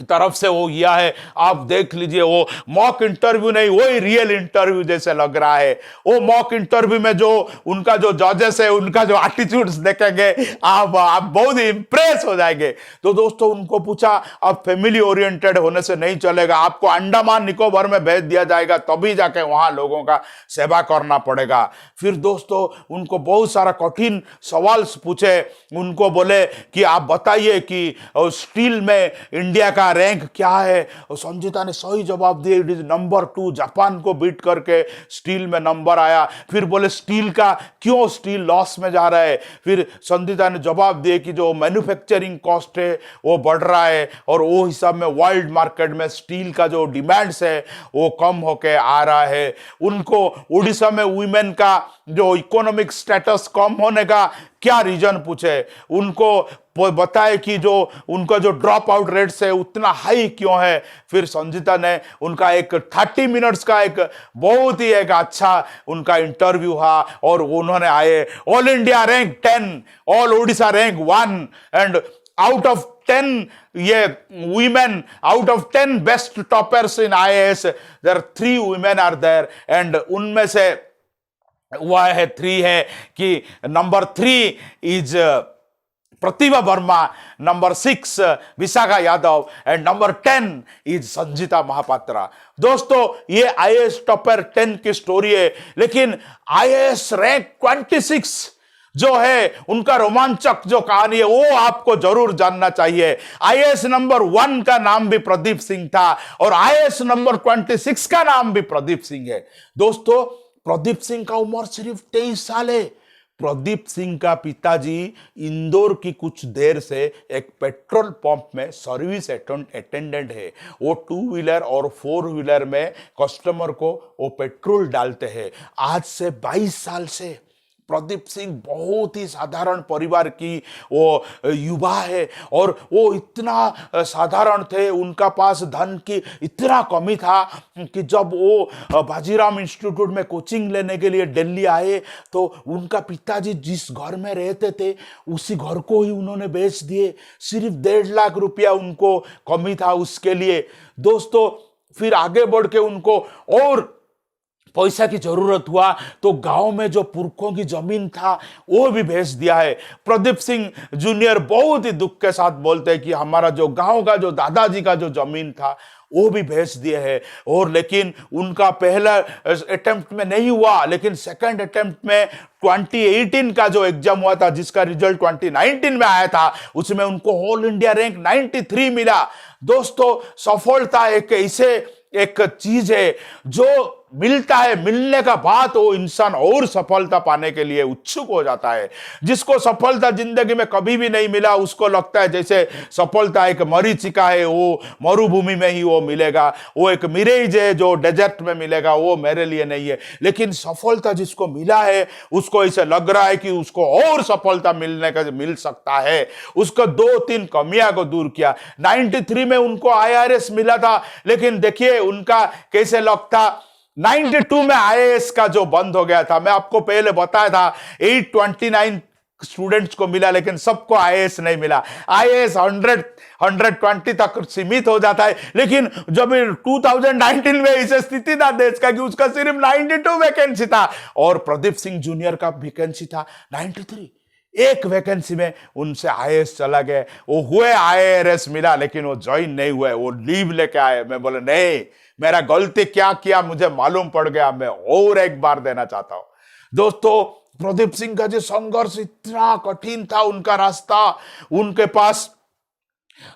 तरफ से वो किया है, आप देख लीजिए। वो मॉक इंटरव्यू नहीं, वही रियल इंटरव्यू जैसे लग रहा है। वो मॉक इंटरव्यू में जो उनका जो जजेस है, उनका जो एटीट्यूड्स देखेंगे, आप बहुत ही इंप्रेस हो जाएंगे। तो दोस्तों, उनको पूछा, अब फैमिली ओरिएंटेड होने से नहीं चलेगा, आपको अंडमान निकोबार में भेज दिया जाएगा, तभी जाके वहां लोगों का सेवा करना पड़ेगा। फिर दोस्तों, उनको बहुत सारा कठिन सवाल पूछे। उनको बोले कि आप बताइए कि स्टील में इंडिया का रैंक क्या है। और संजीता ने सही जवाब दिया, इट इज नंबर 2, जापान को बीट करके स्टील में नंबर आया। फिर बोले स्टील का क्यों स्टील लॉस में जा रहा है। फिर संजीता ने जवाब दिए कि जो मैन्युफैक्चरिंग कॉस्ट है वो बढ़ रहा है और वो हिसाब में वर्ल्ड मार्केट में स्टील का जो डिमांड्स है वो कम होके आ रहा है। उनको उड़ीसा में वुमेन का जो इकोनॉमिक स्टेटस कम होने का क्या रीजन पूछे। उनको बताए कि जो उनका जो ड्रॉप आउट रेट्स है उतना हाई क्यों है। फिर संजीता ने उनका एक 30 मिनट्स का एक बहुत ही एक अच्छा उनका इंटरव्यू हुआ और उन्होंने आए all India rank 10, all Odisha rank 1 and out of 10 ये women, out of 10 best toppers in IAS, there are 3 women are there and उनमें से वह है 3 है कि number 3 is Pratibha Verma, number 6 Vishakha Yadav and number 10 is Sanjita Mahapatra. दोस्तों, ये आईएएस टॉपर 10 की स्टोरी है, लेकिन आईएएस रैंक 26 जो है उनका रोमांचक जो कहानी है वो आपको जरूर जानना चाहिए। आईएएस नंबर 1 का नाम भी प्रदीप सिंह था और आईएएस नंबर 26 का नाम भी प्रदीप सिंह है। दोस्तों, प्रदीप सिंह का उम्र सिर्फ 23 साल है। प्रदीप सिंह का पिताजी इंदौर की कुछ देर से एक पेट्रोल पंप में सर्विस अटेंडेंट है। वो 2 व्हीलर और 4 व्हीलर में कस्टमर को वो पेट्रोल डालते हैं। आज से 22 साल से प्रदीप सिंह बहुत ही साधारण परिवार की वो युवा है और वो इतना साधारण थे, उनका पास धन की इतना कमी था कि जब वो बाजीराम इंस्टीट्यूट में कोचिंग लेने के लिए दिल्ली आए तो उनका पिताजी जिस घर में रहते थे उसी घर को ही उन्होंने बेच दिए। सिर्फ 1.5 लाख रुपया उनको कमी था उसके लिए। दोस्तों, फिर आगे बढ़ के उनको और पैसा की जरूरत हुआ तो गांव में जो पुरखों की जमीन था वो भी भेज दिया है। प्रदीप सिंह जूनियर बहुत ही दुख के साथ बोलते हैं कि हमारा जो गांव का जो दादाजी का जो जमीन था वो भी भेज दिए है। और लेकिन उनका पहला अटेम्प्ट में नहीं हुआ, लेकिन सेकंड अटेम्प्ट में 2018 का जो एग्जाम हुआ था जिसका रिजल्ट 2019 में आया था, उसमें उनको ऑल इंडिया रैंक 93 मिला। दोस्तों, सफलता एक ऐसे एक चीज है जो मिलता है, मिलने का बाद वो इंसान और सफलता पाने के लिए उत्सुक हो जाता है। जिसको सफलता जिंदगी में कभी भी नहीं मिला उसको लगता है जैसे सफलता एक मरीचिका है, वो मरुभूमि में ही वो मिलेगा, वो एक मिरेज है जो डेजर्ट में मिलेगा, वो मेरे लिए नहीं है। लेकिन सफलता जिसको मिला है उसको ऐसे लग रहा है कि उसको और सफलता मिल सकता है। उसको 2-3 कमियां को दूर किया। 93 में उनको IRS मिला था, लेकिन देखिए उनका कैसे लगता। 92 में IAS का जो बंद हो गया था, मैं आपको पहले बताया था 829 स्टूडेंट्स को मिला, लेकिन सबको IAS नहीं मिला। IAS 120 तक सीमित हो जाता है, लेकिन जब 2019 में ऐसी स्थिति था देश का कि उसका सिर्फ 92 वैकेंसी था और प्रदीप सिंह जूनियर का वैकेंसी था 93। एक वैकेंसी में उनसे IAS चला गया। वो हुए IAS मिला, लेकिन वो ज्वाइन नहीं हुए, वो लीव लेके आए। मैं बोले नहीं, मेरा गलती क्या किया मुझे मालूम पड़ गया, मैं और एक बार देना चाहता हूं। दोस्तों, प्रदीप सिंह का जो संघर्ष इतना कठिन था, उनका रास्ता, उनके पास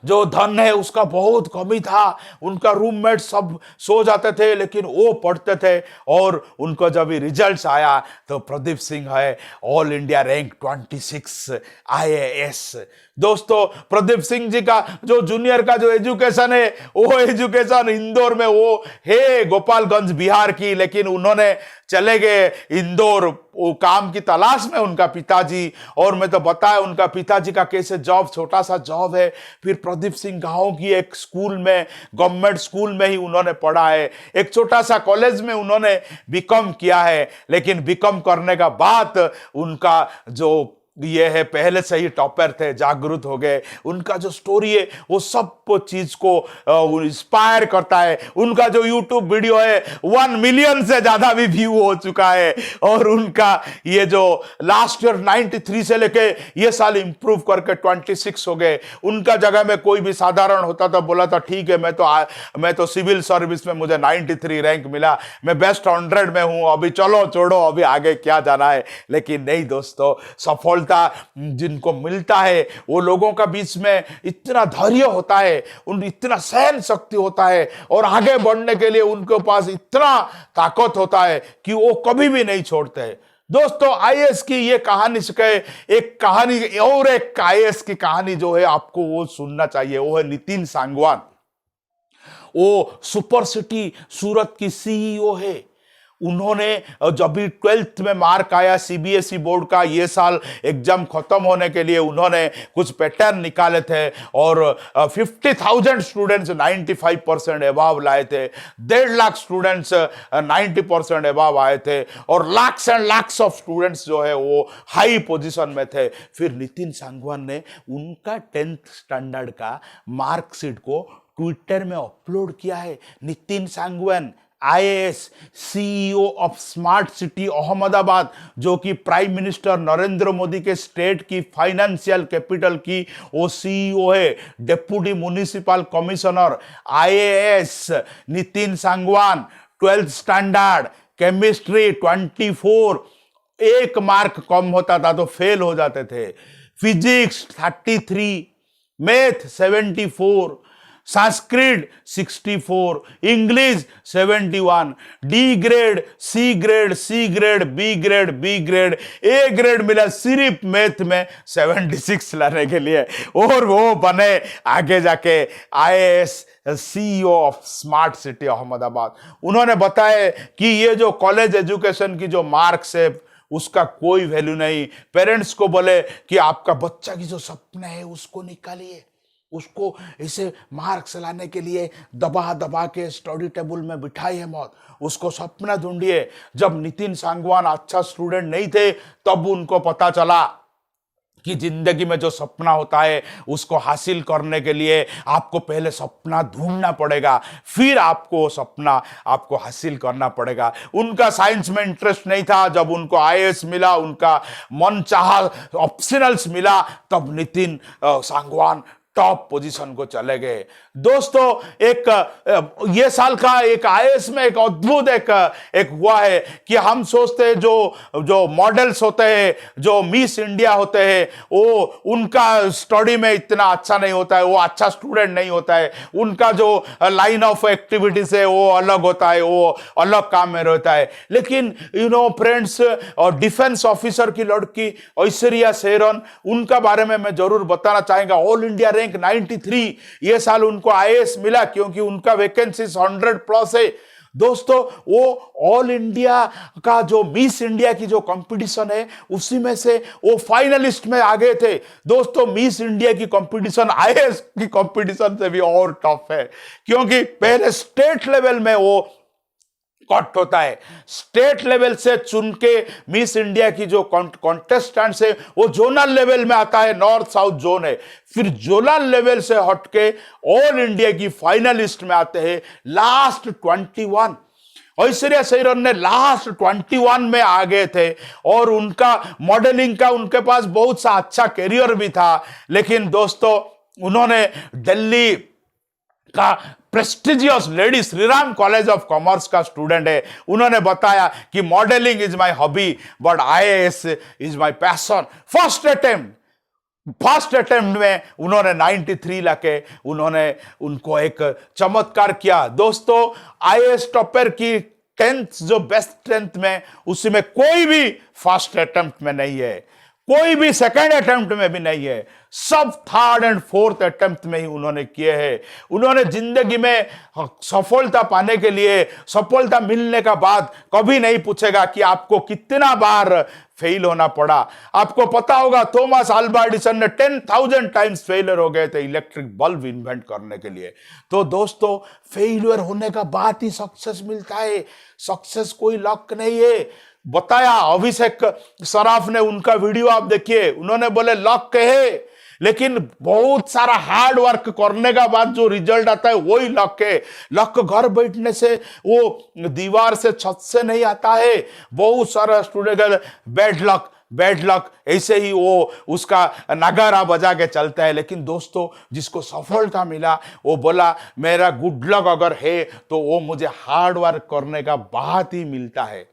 जो धन है उसका बहुत कमी था। उनका रूममेट सब सो जाते थे लेकिन वो पढ़ते थे, और उनको जब रिजल्ट्स आया तो प्रदीप सिंह है ऑल इंडिया रैंक 26 IAS। दोस्तों, प्रदीप सिंह जी का जो जूनियर का जो एजुकेशन है वो एजुकेशन इंदौर में वो है, गोपालगंज बिहार की, लेकिन उन्होंने चले गए इंदौर वो काम की तलाश में उनका पिताजी। और मैं तो बताया उनका पिताजी का कैसे जॉब, छोटा सा जॉब है। फिर प्रदीप सिंह गांव की एक स्कूल में, गवर्नमेंट स्कूल में ही उन्होंने पढ़ा है। एक छोटा सा कॉलेज में उन्होंने बीकॉम किया है, लेकिन बीकॉम करने का बाद उनका जो ये है पहले से ही टॉपर थे, जागरूक हो गए। उनका जो स्टोरी है वो सब चीज को इंस्पायर करता है। उनका जो यूट्यूब वीडियो है 1 मिलियन से ज्यादा भी व्यू हो चुका है, और उनका ये जो लास्ट ईयर 93 से लेके ये साल इंप्रूव करके 26 हो गए। उनका जगह में कोई भी साधारण होता तो बोला था ठीक है, मैं तो सिविल सर्विस में मुझे 93 रैंक मिला, मैं बेस्ट 100 में हूं, अभी चलो छोड़ो, अभी आगे क्या जाना है। लेकिन नहीं दोस्तों, सफल जिनको मिलता है वो लोगों का बीच में इतना धैर्य होता है, उन इतना सहन शक्ति होता है, और आगे बढ़ने के लिए उनके पास इतना ताकत होता है कि वो कभी भी नहीं छोड़ते। दोस्तों, IAS की ये कहानी से एक कहानी और एक IAS की कहानी जो है आपको वो सुनना चाहिए, वो है नितिन सांगवान। वो सुपर सिटी सूरत की CEO है। उन्होंने जब भी 12th में मार्क आया CBSE बोर्ड का, ये साल एग्जाम खत्म होने के लिए उन्होंने कुछ पैटर्न निकाले थे, और 50,000 स्टूडेंट्स 95% अबाव लाए थे, 1.5 लाख स्टूडेंट्स 90% अबाव आए थे, और lakhs and lakhs of students जो है वो हाई पोजीशन में थे। फिर नितिन सांगवान ने उनका 10th स्टैंडर्ड का मार्कशीट को ट्विटर में अपलोड किया है। Nitin Sangwan IAS CEO of smart city Ahmedabad, जो कि प्राइम मिनिस्टर नरेंद्र मोदी के स्टेट की फाइनेंशियल कैपिटल की वो CEO है। Deputy municipal commissioner IAS Nitin Sangwan, 12th standard chemistry 24, एक मार्क कम होता था तो फेल हो जाते थे। Physics 33, math 74, Sanskrit 64, English 71, D grade, C grade, C grade, B grade, A grade मिला सिर्फ मैथ में 76 लाने के लिए, और वो बने आगे जाके IAS CEO of smart city Ahmedabad. उन्होंने बताया कि ये जो कॉलेज एजुकेशन की जो मार्क्स है उसका कोई वैल्यू नहीं। पेरेंट्स को बोले कि आपका बच्चा की जो सपना है उसको निकालिए, उसको इसे मार्क्स लाने के लिए दबा दबा के स्टडी टेबल में बिठाइए मत, उसको सपना ढूंढिए। जब नितिन सांगवान अच्छा स्टूडेंट नहीं थे तब उनको पता चला कि जिंदगी में जो सपना होता है उसको हासिल करने के लिए आपको पहले सपना ढूंढना पड़ेगा, फिर आपको वो सपना आपको हासिल करना पड़ेगा। उनका साइंस में इंटरेस्ट नहीं था, जब उनको आईएएस मिला, उनका मन चाहा ऑप्शनल्स मिला, तब नितिन सांगवान टॉप पोजीशन को चले गए। दोस्तों एक ये साल का एक आईएएस में एक अद्भुत एक हुआ है कि हम सोचते हैं जो मॉडल्स होते हैं, जो मिस इंडिया होते हैं, वो उनका स्टडी में इतना अच्छा नहीं होता है, वो अच्छा स्टूडेंट नहीं होता है, उनका जो लाइन ऑफ एक्टिविटीज है वो अलग होता है, वो अलग काम में रहता है। लेकिन फ्रेंड्स, डिफेंस ऑफिसर की लड़की ऐश्वर्या शेरन, उनका बारे में मैं जरूर बताना चाहूंगा। ऑल इंडिया रैंक 93 ये साल उनको आईएएस मिला, क्योंकि उनका वैकेंसी 100 प्लस है। दोस्तों वो ऑल इंडिया का जो मिस इंडिया की जो कंपटीशन है उसी में से वो फाइनलिस्ट में आ गए थे। दोस्तों मिस इंडिया की कंपटीशन आईएएस की कंपटीशन से भी और टफ है, क्योंकि पहले स्टेट लेवल में वो कट होता है। स्टेट लेवल से चुन के मिस इंडिया की जो कॉन्टेस्टेंट्स है वो जोनल लेवल में आता है, नॉर्थ साउथ जोन है। फिर जोनल लेवल से हटके ऑल इंडिया की फाइनलिस्ट में आते हैं लास्ट 21। ऐश्वर्या शेरन ने लास्ट 21 में आ गए थे, और उनका मॉडलिंग का उनके पास बहुत सा अच्छा करियर भी था। लेकिन दोस्तों उन्होंने दिल्ली का prestigious lady Shriram college of commerce का स्टूडेंट है, उन्होंने बताया कि modelling is my hobby but IAS is my passion. First attempt में उन्होंने 93 लाके उन्होंने उनको एक चमत्कार किया। दोस्तों आईएएस टॉपर की 10th जो बेस्ट 10th में, उसमें कोई भी फर्स्ट अटेम्प्ट में नहीं है, कोई भी सेकेंड अटेम्प्ट में भी नहीं है, सब थर्ड एंड फोर्थ अटेम्प्ट में ही उन्होंने किए हैं। उन्होंने जिंदगी में सफलता पाने के लिए, सफलता मिलने का बाद कभी नहीं पूछेगा कि आपको कितना बार फेल होना पड़ा। आपको पता होगा थॉमस अल्वा एडिसन ने 10,000 टाइम्स फेलियर हो गए थे इलेक्ट्रिक बल्ब इन्वेंट करने के लिए। तो दोस्तों फेलियर होने का बाद ही सक्सेस मिलता है, सक्सेस कोई लक नहीं है। बताया अभिषेक सराफ ने, उनका वीडियो आप देखिए, उन्होंने बोले लक है, लेकिन बहुत सारा हार्ड वर्क करने का बाद जो रिजल्ट आता है वही लक है। लक घर बैठने से, वो दीवार से, छत से नहीं आता है। बहुत सारा स्टूडेंट बैड लक ऐसे ही वो उसका नगारा बजा के चलता है। लेकिन दोस्तों जिसको सफलता मिला वो बोला मेरा गुड लक अगर है तो वो मुझे हार्ड वर्क करने का बाद ही मिलता है।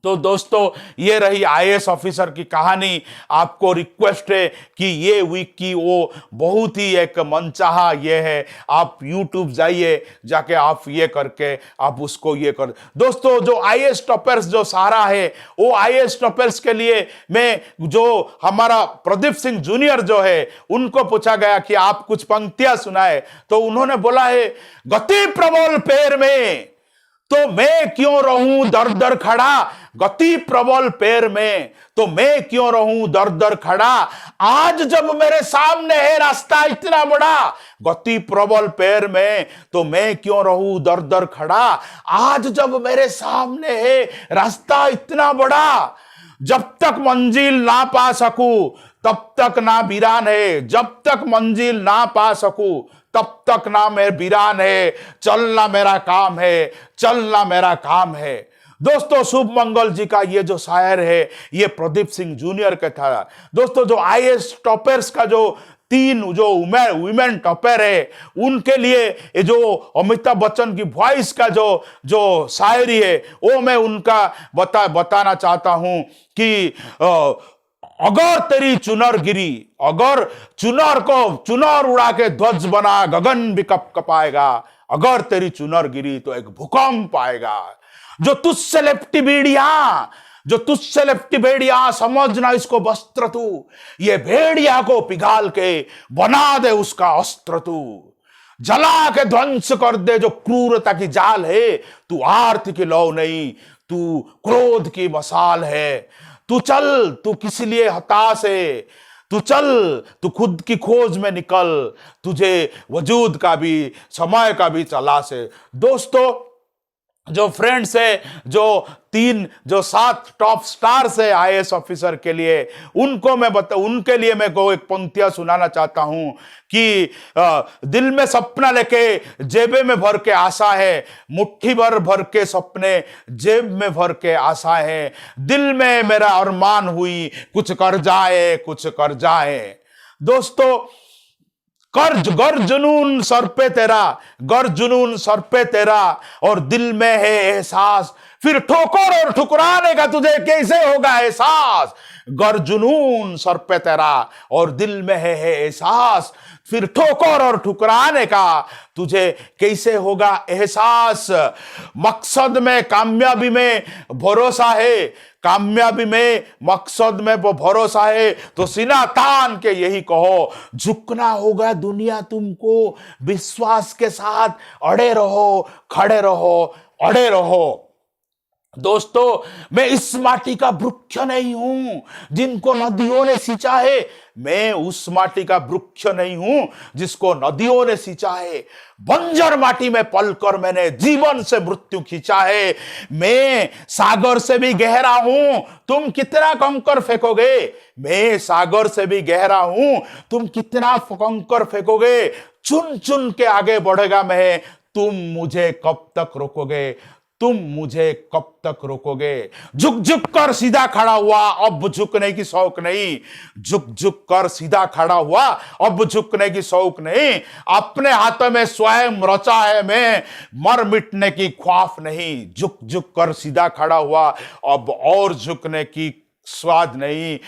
तो दोस्तों ये रही आईएएस ऑफिसर की कहानी। आपको रिक्वेस्ट है कि ये वीक की वो बहुत ही एक मनचाहा ये है, आप यूट्यूब जाइए, जाके आप ये करके आप उसको ये कर। दोस्तों जो आईएएस टॉपर्स जो सारा है, वो आईएएस टॉपर्स के लिए मैं जो हमारा प्रदीप सिंह जूनियर जो है उनको पूछा गया कि आप कुछ पंक्तियां सुनाए, तो उन्होंने बोला है गति प्रबल पैर में तो मैं क्यों रहूं दर दर खड़ा, गति प्रबल पैर में तो मैं क्यों रहूं दर दर खड़ा, आज जब मेरे सामने है रास्ता इतना बड़ा, गति प्रबल पैर में तो मैं क्यों रहूं दर दर खड़ा, आज जब मेरे सामने है रास्ता इतना बड़ा, जब तक मंजिल ना पा सकूं तब तक ना वीरान है, जब तक मंजिल ना पा सकूं तब तक ना मेरे वीरान है, चलना मेरा काम है, चलना मेरा काम है। दोस्तों शुभ मंगल जी का ये जो शायर है ये प्रदीप सिंह जूनियर का था। दोस्तों जो आईएएस टॉपर्स का जो 3 जो वुमेन टॉपर है उनके लिए ये जो अमिताभ बच्चन की वॉइस का जो शायरी है वो मैं उनका बताना चाहता हूं कि अगर तेरी चुनर गिरी, अगर चुनर उड़ा के ध्वज बना गगन भी कपाएगा, अगर तेरी चुनर गिरी तो एक भूकंप आएगा, जो तुझसे लिपटी भेड़िया समझना इसको वस्त्र तू, ये भेड़िया को पिघाल के बना दे उसका अस्त्र तू, जला के ध्वंस कर दे जो क्रूरता की जाल है, तू आर्थ की लौ नहीं तू क्रोध की मसाल है, तू चल तू किस लिए हताश है, तू चल तू खुद की खोज में निकल, तुझे वजूद का भी समय का भी तलाश है। दोस्तों जो फ्रेंड्स है, जो 7 टॉप स्टार्स है आईएएस ऑफिसर के लिए, उनके लिए मैं को एक पंक्तियां सुनाना चाहता हूं कि दिल में सपना लेके जेबे में भर के आशा है, मुट्ठी भर भर के सपने जेब में भर के आशा है, दिल में मेरा अरमान हुई कुछ कर जाए, कुछ कर जाए। दोस्तों, कर्ज गर जुनून सर पे तेरा, गर जुनून सर पे तेरा, और दिल में है एहसास, फिर ठोकर और ठुकराने का तुझे कैसे होगा एहसास। गर जुनून सर पे तेरा और दिल में है एहसास, फिर ठोकर और ठुकराने का तुझे कैसे होगा एहसास। मकसद में कामयाबी में भरोसा है, कामयाबी में मकसद में वो भरोसा है, तो सीना तान के यही कहो, झुकना होगा दुनिया तुमको, विश्वास के साथ अड़े रहो, खड़े रहो, अड़े रहो। दोस्तों, मैं इस माटी का वृक्ष नहीं हूं जिनको नदियों ने सींचा है, मैं उस माटी का वृक्ष नहीं हूं जिसको नदियों ने सींचा है। बंजर माटी में पलकर मैंने जीवन से मृत्यु खींचा है, मैं सागर से भी गहरा हूं, तुम कितना कंकर फेंकोगे, मैं सागर से भी गहरा हूं, तुम कितना कंकर फेंकोगे, चुन चुन के आगे बढ़ेगा मैं, तुम मुझे कब तक रोकोगे, तुम मुझे कब तक रोकोगे। झुक झुक कर सीधा खड़ा हुआ, अब झुकने की शौक नहीं, झुक झुक कर सीधा खड़ा हुआ, अब झुकने की शौक नहीं, अपने हाथों में स्वयं रचा है मैं, मर मिटने की ख्वाफ नहीं। झुक झुक कर सीधा खड़ा हुआ, अब और झुकने की स्वाद नहीं,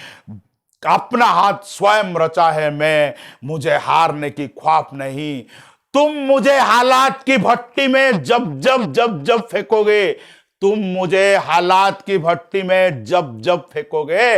अपना हाथ स्वयं रचा है मैं, मुझे हारने की ख्वाफ नहीं। तुम मुझे हालात की भट्टी में जब जब जब जब फेंकोगे, तुम मुझे हालात की भट्टी में जब जब फेंकोगे,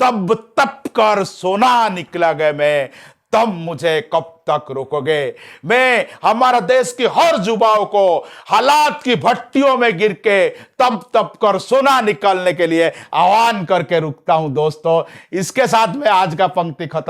तब तप कर सोना निकला गया मैं, तब मुझे कब तक रोकोगे। मैं हमारा देश की हर युवाओं को हालात की भट्टियों में गिर के तब तप कर सोना निकालने के लिए आह्वान करके रुकता हूं। दोस्तों, इसके साथ मैं आज का पंक्ति खत्म